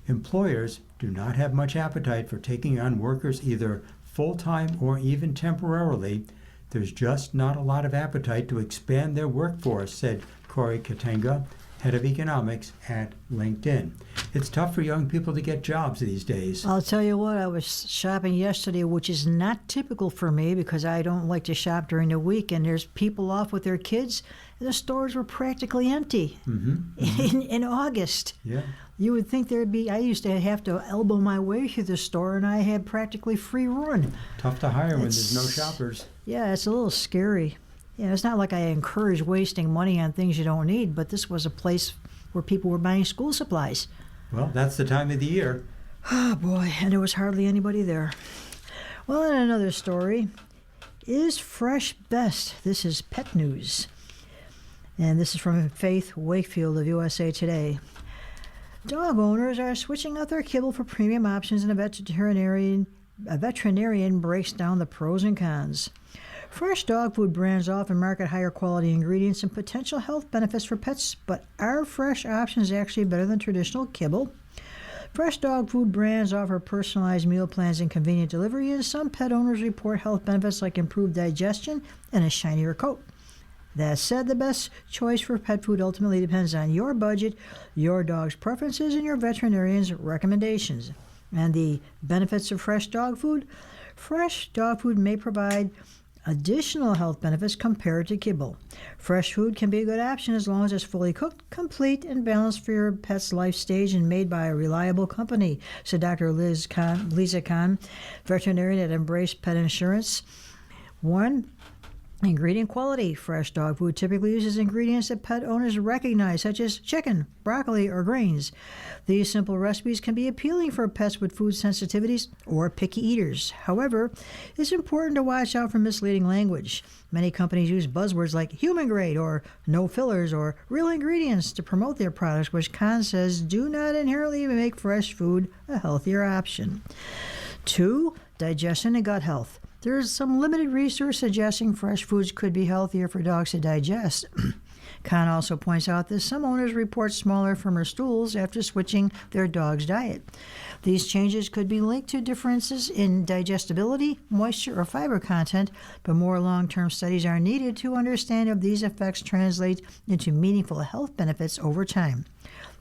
Employers do not have much appetite for taking on workers either full-time or even temporarily. There's just not a lot of appetite to expand their workforce, said Corey Katenga, head of economics at LinkedIn. It's tough for young people to get jobs these days. I'll tell you what, I was shopping yesterday, which is not typical for me because I don't like to shop during the week, and there's people off with their kids, and the stores were practically empty in August. Yeah. You would think there'd be, I used to have to elbow my way through the store, and I had practically free run. Tough to hire when there's no shoppers. Yeah, it's a little scary. Yeah, it's not like I encourage wasting money on things you don't need, but this was a place where people were buying school supplies. Well, that's the time of the year. Oh, boy, and there was hardly anybody there. Well, in another story, is fresh best? This is pet news. And this is from Faith Wakefield of USA Today. Dog owners are switching out their kibble for premium options, and a veterinarian breaks down the pros and cons. Fresh dog food brands often market higher quality ingredients and potential health benefits for pets, but are fresh options actually better than traditional kibble? Fresh dog food brands offer personalized meal plans and convenient delivery, and some pet owners report health benefits like improved digestion and a shinier coat. That said, the best choice for pet food ultimately depends on your budget, your dog's preferences, and your veterinarian's recommendations. And the benefits of fresh dog food? Fresh dog food may provide additional health benefits compared to kibble. Fresh food can be a good option as long as it's fully cooked, complete, and balanced for your pet's life stage and made by a reliable company, said Dr. Lisa Kahn, veterinarian at Embrace Pet Insurance. 1. Ingredient quality. Fresh dog food typically uses ingredients that pet owners recognize, such as chicken, broccoli, or grains. These simple recipes can be appealing for pets with food sensitivities or picky eaters. However, it's important to watch out for misleading language. Many companies use buzzwords like human grade or no fillers or real ingredients to promote their products, which Kahn says do not inherently make fresh food a healthier option. 2. Digestion and gut health. There is some limited research suggesting fresh foods could be healthier for dogs to digest. Kahn also points out that some owners report smaller, firmer stools after switching their dog's diet. These changes could be linked to differences in digestibility, moisture, or fiber content, but more long-term studies are needed to understand if these effects translate into meaningful health benefits over time.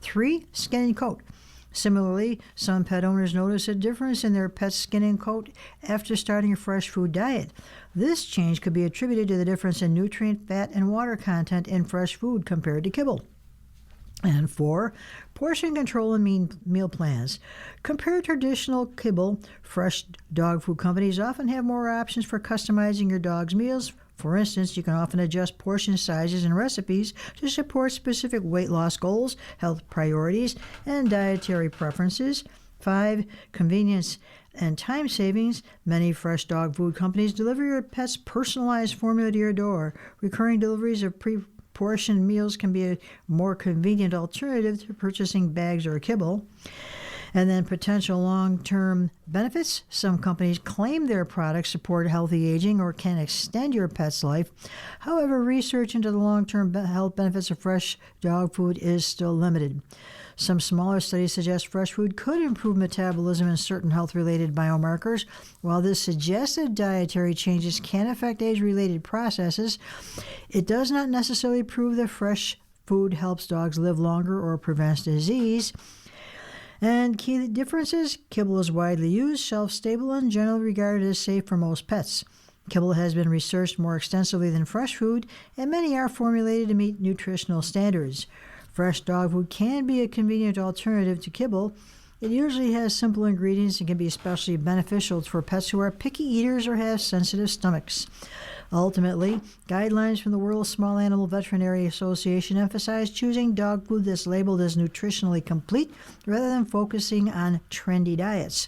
3. Skin and coat. Similarly, some pet owners notice a difference in their pet's skin and coat after starting a fresh food diet. This change could be attributed to the difference in nutrient, fat, and water content in fresh food compared to kibble. And 4, portion control and meal plans. Compared to traditional kibble, fresh dog food companies often have more options for customizing your dog's meals. For instance, you can often adjust portion sizes and recipes to support specific weight loss goals, health priorities, and dietary preferences. 5, convenience and time savings. Many fresh dog food companies deliver your pet's personalized formula to your door. Recurring deliveries of pre-portioned meals can be a more convenient alternative to purchasing bags or kibble. And then potential long-term benefits. Some companies claim their products support healthy aging or can extend your pet's life. However, research into the long-term health benefits of fresh dog food is still limited. Some smaller studies suggest fresh food could improve metabolism and certain health-related biomarkers. While this suggested dietary changes can affect age-related processes, it does not necessarily prove that fresh food helps dogs live longer or prevents disease. And key differences: kibble is widely used, shelf-stable, and generally regarded as safe for most pets. Kibble has been researched more extensively than fresh food, and many are formulated to meet nutritional standards. Fresh dog food can be a convenient alternative to kibble. It usually has simple ingredients and can be especially beneficial for pets who are picky eaters or have sensitive stomachs. Ultimately, guidelines from the World Small Animal Veterinary Association emphasize choosing dog food that's labeled as nutritionally complete rather than focusing on trendy diets.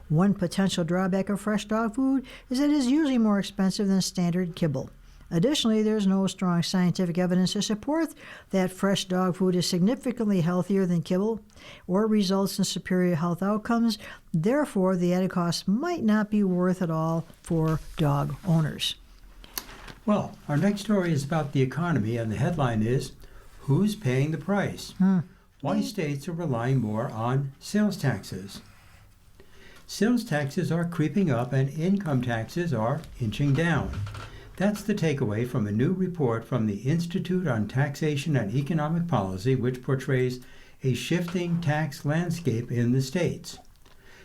One potential drawback of fresh dog food is that it is usually more expensive than standard kibble. Additionally, there's no strong scientific evidence to support that fresh dog food is significantly healthier than kibble or results in superior health outcomes. Therefore, the added cost might not be worth it all for dog owners. Well, our next story is about the economy, and the headline is, Who's Paying the Price? Why states are relying more on sales taxes. Sales taxes are creeping up and income taxes are inching down. That's the takeaway from a new report from the Institute on Taxation and Economic Policy, which portrays a shifting tax landscape in the states.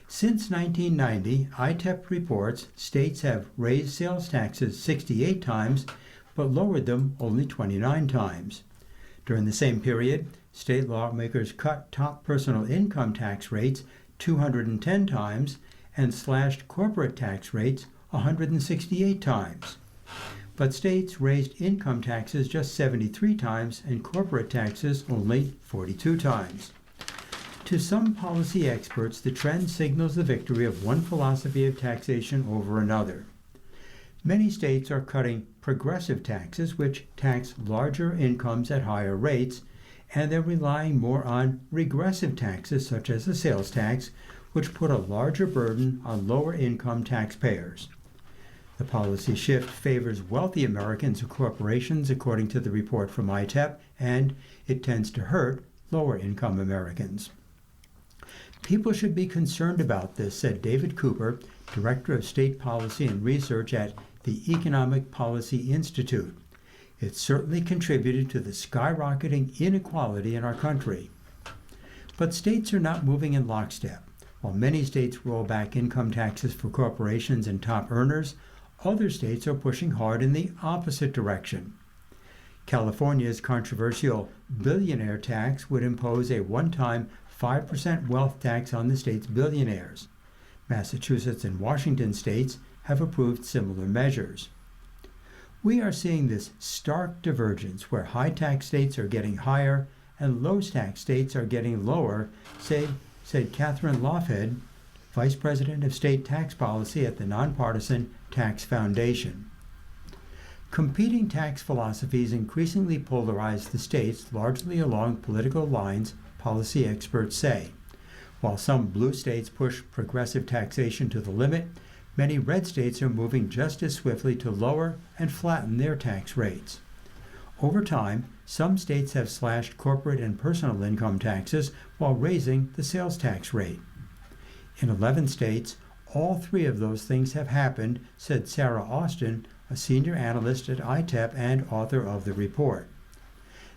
Since 1990, ITEP reports states have raised sales taxes 68 times, but lowered them only 29 times. During the same period, state lawmakers cut top personal income tax rates 210 times and slashed corporate tax rates 168 times. But states raised income taxes just 73 times and corporate taxes only 42 times. To some policy experts, the trend signals the victory of one philosophy of taxation over another. Many states are cutting progressive taxes, which tax larger incomes at higher rates, and they're relying more on regressive taxes, such as the sales tax, which put a larger burden on lower income taxpayers. The policy shift favors wealthy Americans and corporations, according to the report from ITEP, and it tends to hurt lower income Americans. People should be concerned about this, said David Cooper, Director of State Policy and Research at the Economic Policy Institute. It certainly contributed to the skyrocketing inequality in our country. But states are not moving in lockstep. While many states roll back income taxes for corporations and top earners, Other states are pushing hard in the opposite direction. California's controversial billionaire tax would impose a one-time 5% wealth tax on the state's billionaires. Massachusetts and Washington states have approved similar measures. We are seeing this stark divergence where high-tax states are getting higher and low-tax states are getting lower, said Catherine Lofhead, Vice President of State Tax Policy at the nonpartisan Tax Foundation. Competing tax philosophies increasingly polarize the states largely along political lines, policy experts say. While some blue states push progressive taxation to the limit, many red states are moving just as swiftly to lower and flatten their tax rates. Over time, some states have slashed corporate and personal income taxes while raising the sales tax rate. In 11 states, all three of those things have happened, said Sarah Austin, a senior analyst at ITEP and author of the report.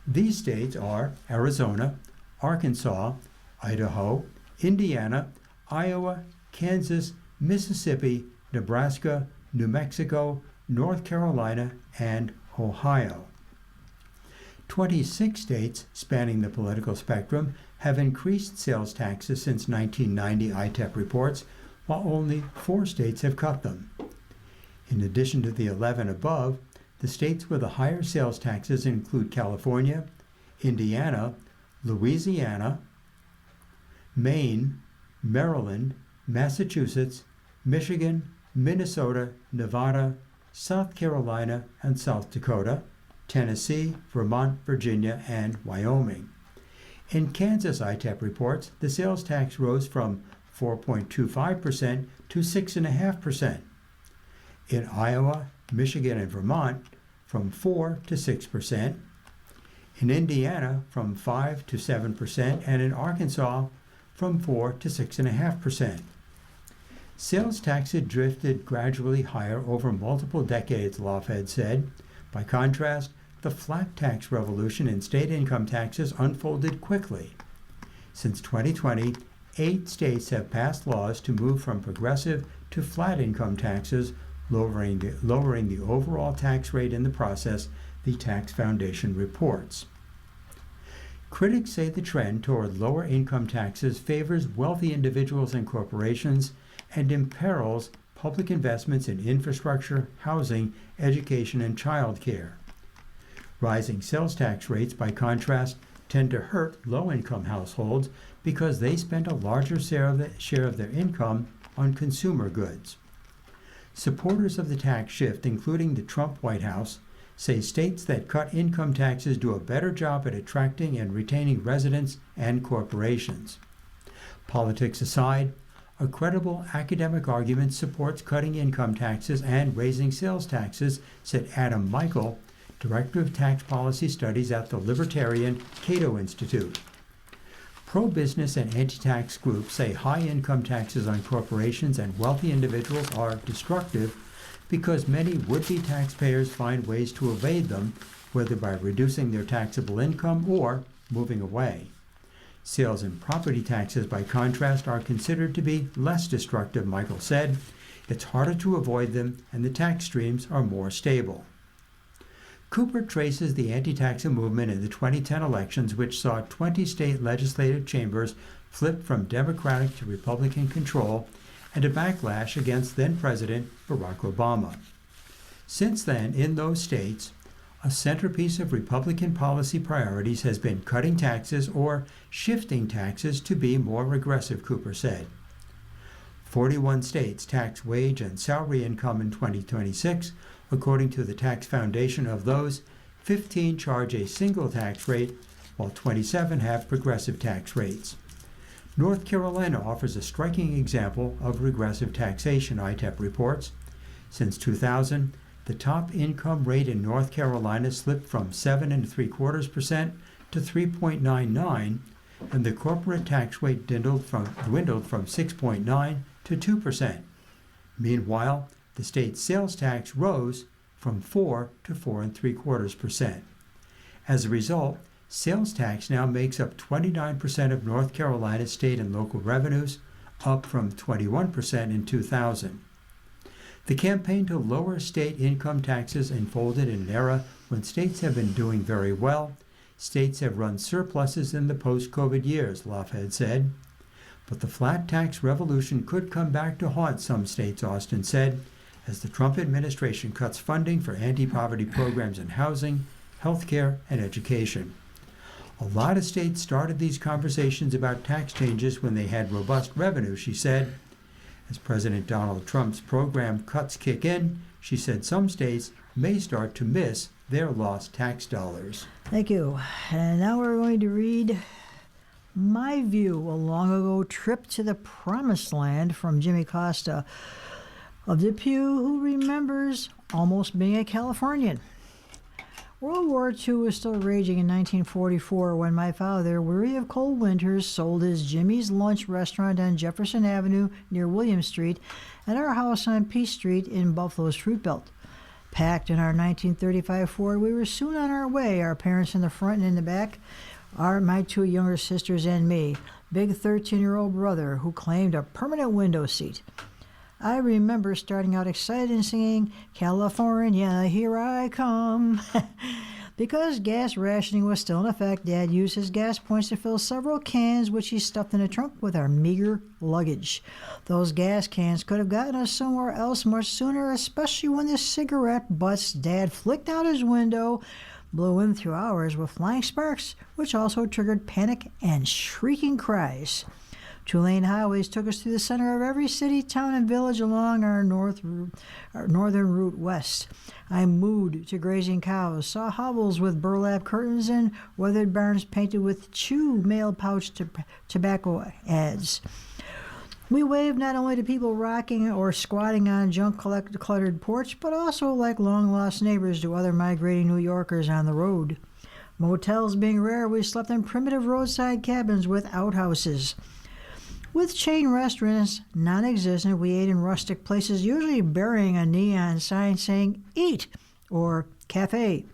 These states are Arizona, Arkansas, Idaho, Indiana, Iowa, Kansas, Mississippi, Nebraska, New Mexico, North Carolina, and Ohio. 26 states spanning the political spectrum have increased sales taxes since 1990, ITEP reports, while only 4 states have cut them. In addition to the 11 above, the states with the higher sales taxes include California, Indiana, Louisiana, Maine, Maryland, Massachusetts, Michigan, Minnesota, Nevada, South Carolina, and South Dakota, Tennessee, Vermont, Virginia, and Wyoming. In Kansas, ITEP reports, the sales tax rose from 4.25% to 6.5%. In Iowa, Michigan, and Vermont, from 4 to 6%. In Indiana, from 5 to 7%, and in Arkansas, from 4 to 6.5%. Sales tax had drifted gradually higher over multiple decades, Lofhead said. By contrast, the flat tax revolution in state income taxes unfolded quickly. Since 2020, 8 states have passed laws to move from progressive to flat income taxes, lowering the overall tax rate in the process, the Tax Foundation reports. Critics say the trend toward lower income taxes favors wealthy individuals and corporations and imperils public investments in infrastructure, housing, education, and child care. Rising sales tax rates, by contrast, tend to hurt low-income households because they spend a larger share of their income on consumer goods. Supporters of the tax shift, including the Trump White House, say states that cut income taxes do a better job at attracting and retaining residents and corporations. Politics aside, a credible academic argument supports cutting income taxes and raising sales taxes, said Adam Michael, Director of Tax Policy Studies at the Libertarian Cato Institute. Pro-business and anti-tax groups say high income taxes on corporations and wealthy individuals are destructive because many would-be taxpayers find ways to evade them, whether by reducing their taxable income or moving away. Sales and property taxes, by contrast, are considered to be less destructive, Michael said. It's harder to avoid them, and the tax streams are more stable. Cooper traces the anti-taxa movement in the 2010 elections, which saw 20 state legislative chambers flip from Democratic to Republican control, and a backlash against then-President Barack Obama. Since then, in those states, a centerpiece of Republican policy priorities has been cutting taxes or shifting taxes to be more regressive, Cooper said. 41 states tax wage and salary income in 2026. According to the Tax Foundation, of those, 15 charge a single tax rate, while 27 have progressive tax rates. North Carolina offers a striking example of regressive taxation, ITEP reports. Since 2000, the top income rate in North Carolina slipped from 7.75% to 3.99%, and the corporate tax rate dwindled from 6.9% to 2%. Meanwhile, the state's sales tax rose from 4 to 4.75%. As a result, sales tax now makes up 29% of North Carolina's state and local revenues, up from 21% in 2000. The campaign to lower state income taxes unfolded in an era when states have been doing very well. States have run surpluses in the post-COVID years, Lafayette said. But the flat tax revolution could come back to haunt some states, Austin said, as the Trump administration cuts funding for anti-poverty programs in housing, health care, and education. A lot of states started these conversations about tax changes when they had robust revenue, she said. As President Donald Trump's program cuts kick in, she said some states may start to miss their lost tax dollars. Thank you. And now we're going to read My View, a long-ago trip to the Promised Land from Jimmy Costa of Depew, who remembers almost being a Californian. World War II was still raging in 1944 when my father, weary of cold winters, sold his Jimmy's Lunch restaurant on Jefferson Avenue near William Street and our house on Peace Street in Buffalo's Fruit Belt. Packed in our 1935 Ford, we were soon on our way, our parents in the front and in the back, my two younger sisters and me, big 13-year-old brother who claimed a permanent window seat. I remember starting out excited and singing, "California, here I come." Because gas rationing was still in effect, Dad used his gas points to fill several cans, which he stuffed in a trunk with our meager luggage. Those gas cans could have gotten us somewhere else much sooner, especially when the cigarette butts Dad flicked out his window blew in through ours with flying sparks, which also triggered panic and shrieking cries. Two-lane highways took us through the center of every city, town, and village along our northern route west. I mooed to grazing cows, saw hovels with burlap curtains and weathered barns painted with chew mail pouch tobacco ads. We waved not only to people rocking or squatting on junk-cluttered porch, but also like long-lost neighbors to other migrating New Yorkers on the road. Motels being rare, we slept in primitive roadside cabins with outhouses. With chain restaurants non-existent, we ate in rustic places, usually bearing a neon sign saying "Eat" or "Cafe."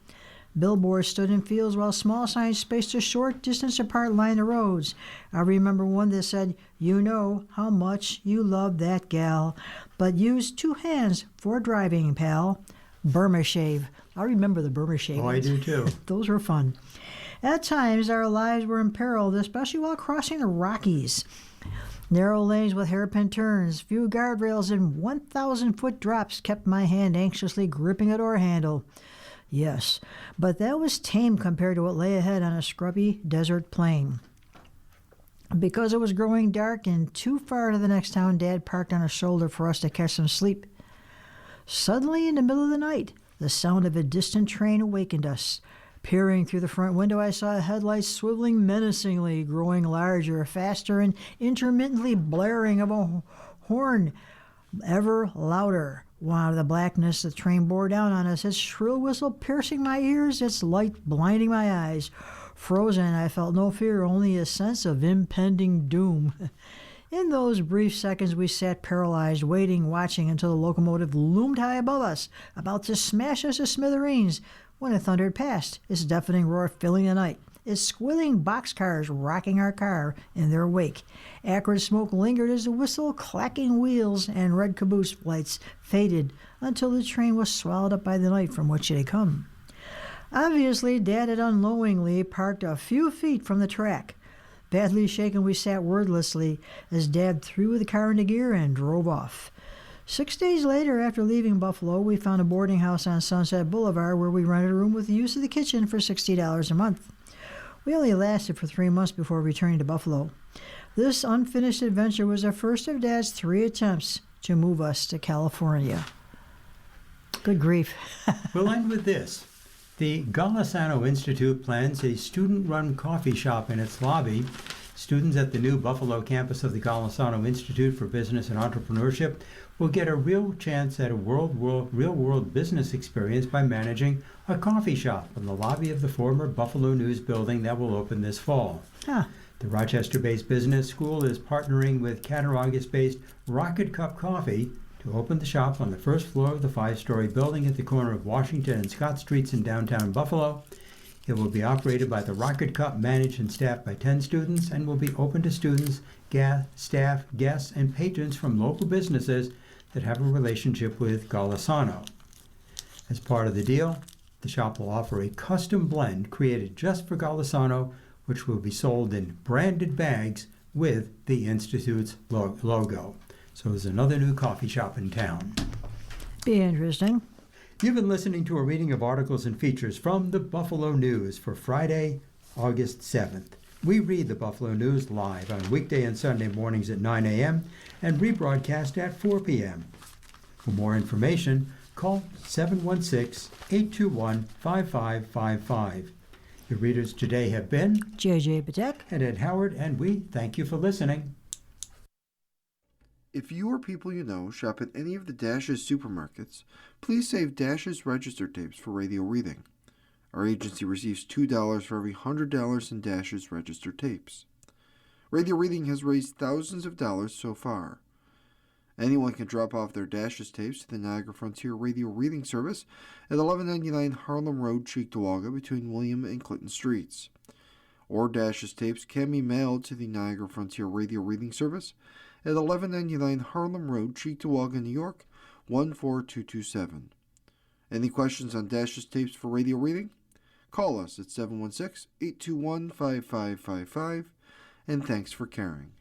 Billboards stood in fields while small signs spaced a short distance apart lined the roads. I remember one that said, "You know how much you love that gal, but use 2 hands for driving, pal." Burma Shave. I remember the Burma Shave. Oh, I do too. Those were fun. At times, our lives were imperiled, especially while crossing the Rockies. Narrow lanes with hairpin turns, few guardrails, and 1,000-foot drops kept my hand anxiously gripping a door handle. Yes, but that was tame compared to what lay ahead on a scrubby desert plain. Because it was growing dark and too far to the next town, Dad parked on a shoulder for us to catch some sleep. Suddenly, in the middle of the night, the sound of a distant train awakened us. Peering through the front window, I saw headlights swiveling menacingly, growing larger, faster, and intermittently blaring of a horn ever louder. Out of the blackness, the train bore down on us, its shrill whistle piercing my ears, its light blinding my eyes. Frozen, I felt no fear, only a sense of impending doom. In those brief seconds, we sat paralyzed, waiting, watching until the locomotive loomed high above us, about to smash us to smithereens, when it thundered past, its deafening roar filling the night, its squealing boxcars rocking our car in their wake. Acrid smoke lingered as the whistle, clacking wheels, and red caboose lights faded until the train was swallowed up by the night from which it had come. Obviously, Dad had unknowingly parked a few feet from the track. Badly shaken, we sat wordlessly as Dad threw the car into gear and drove off. 6 days later, after leaving Buffalo, we found a boarding house on Sunset Boulevard where we rented a room with the use of the kitchen for $60 a month. We only lasted for 3 months before returning to Buffalo. This unfinished adventure was the first of Dad's 3 attempts to move us to California. Good grief. We'll end with this. The Golisano Institute plans a student-run coffee shop in its lobby. Students at the new Buffalo campus of the Golisano Institute for Business and Entrepreneurship will get a real chance at a real-world business experience by managing a coffee shop in the lobby of the former Buffalo News building that will open this fall. Huh. The Rochester-based business school is partnering with Cattaraugus-based Rocket Cup Coffee to open the shop on the first floor of the 5-story building at the corner of Washington and Scott Streets in downtown Buffalo. It will be operated by the Rocket Cup, managed and staffed by 10 students, and will be open to students, staff, guests, and patrons from local businesses that have a relationship with Golisano. As part of the deal, the shop will offer a custom blend created just for Golisano, which will be sold in branded bags with the Institute's logo. So there's another new coffee shop in town. Be interesting. You've been listening to a reading of articles and features from the Buffalo News for Friday, August 7th. We read the Buffalo News live on weekday and Sunday mornings at 9 a.m. and rebroadcast at 4 p.m. For more information, call 716-821-5555. Your readers today have been J.J. Patek. and Ed Howard, and we thank you for listening. If you or people you know shop at any of the Dash's supermarkets, please save Dash's register tapes for radio reading. Our agency receives $2 for every $100 in Dash's register tapes. Radio reading has raised thousands of dollars so far. Anyone can drop off their Dash's tapes to the Niagara Frontier Radio Reading Service at 1199 Harlem Road, Cheektowaga, between William and Clinton Streets. Or Dash's tapes can be mailed to the Niagara Frontier Radio Reading Service at 1199 Harlem Road, Cheektowaga, New York, 14227. Any questions on Dash's tapes for radio reading? Call us at 716-821-5555, and thanks for caring.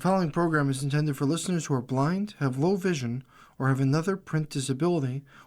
following program is intended for listeners who are blind, have low vision, or have another print disability,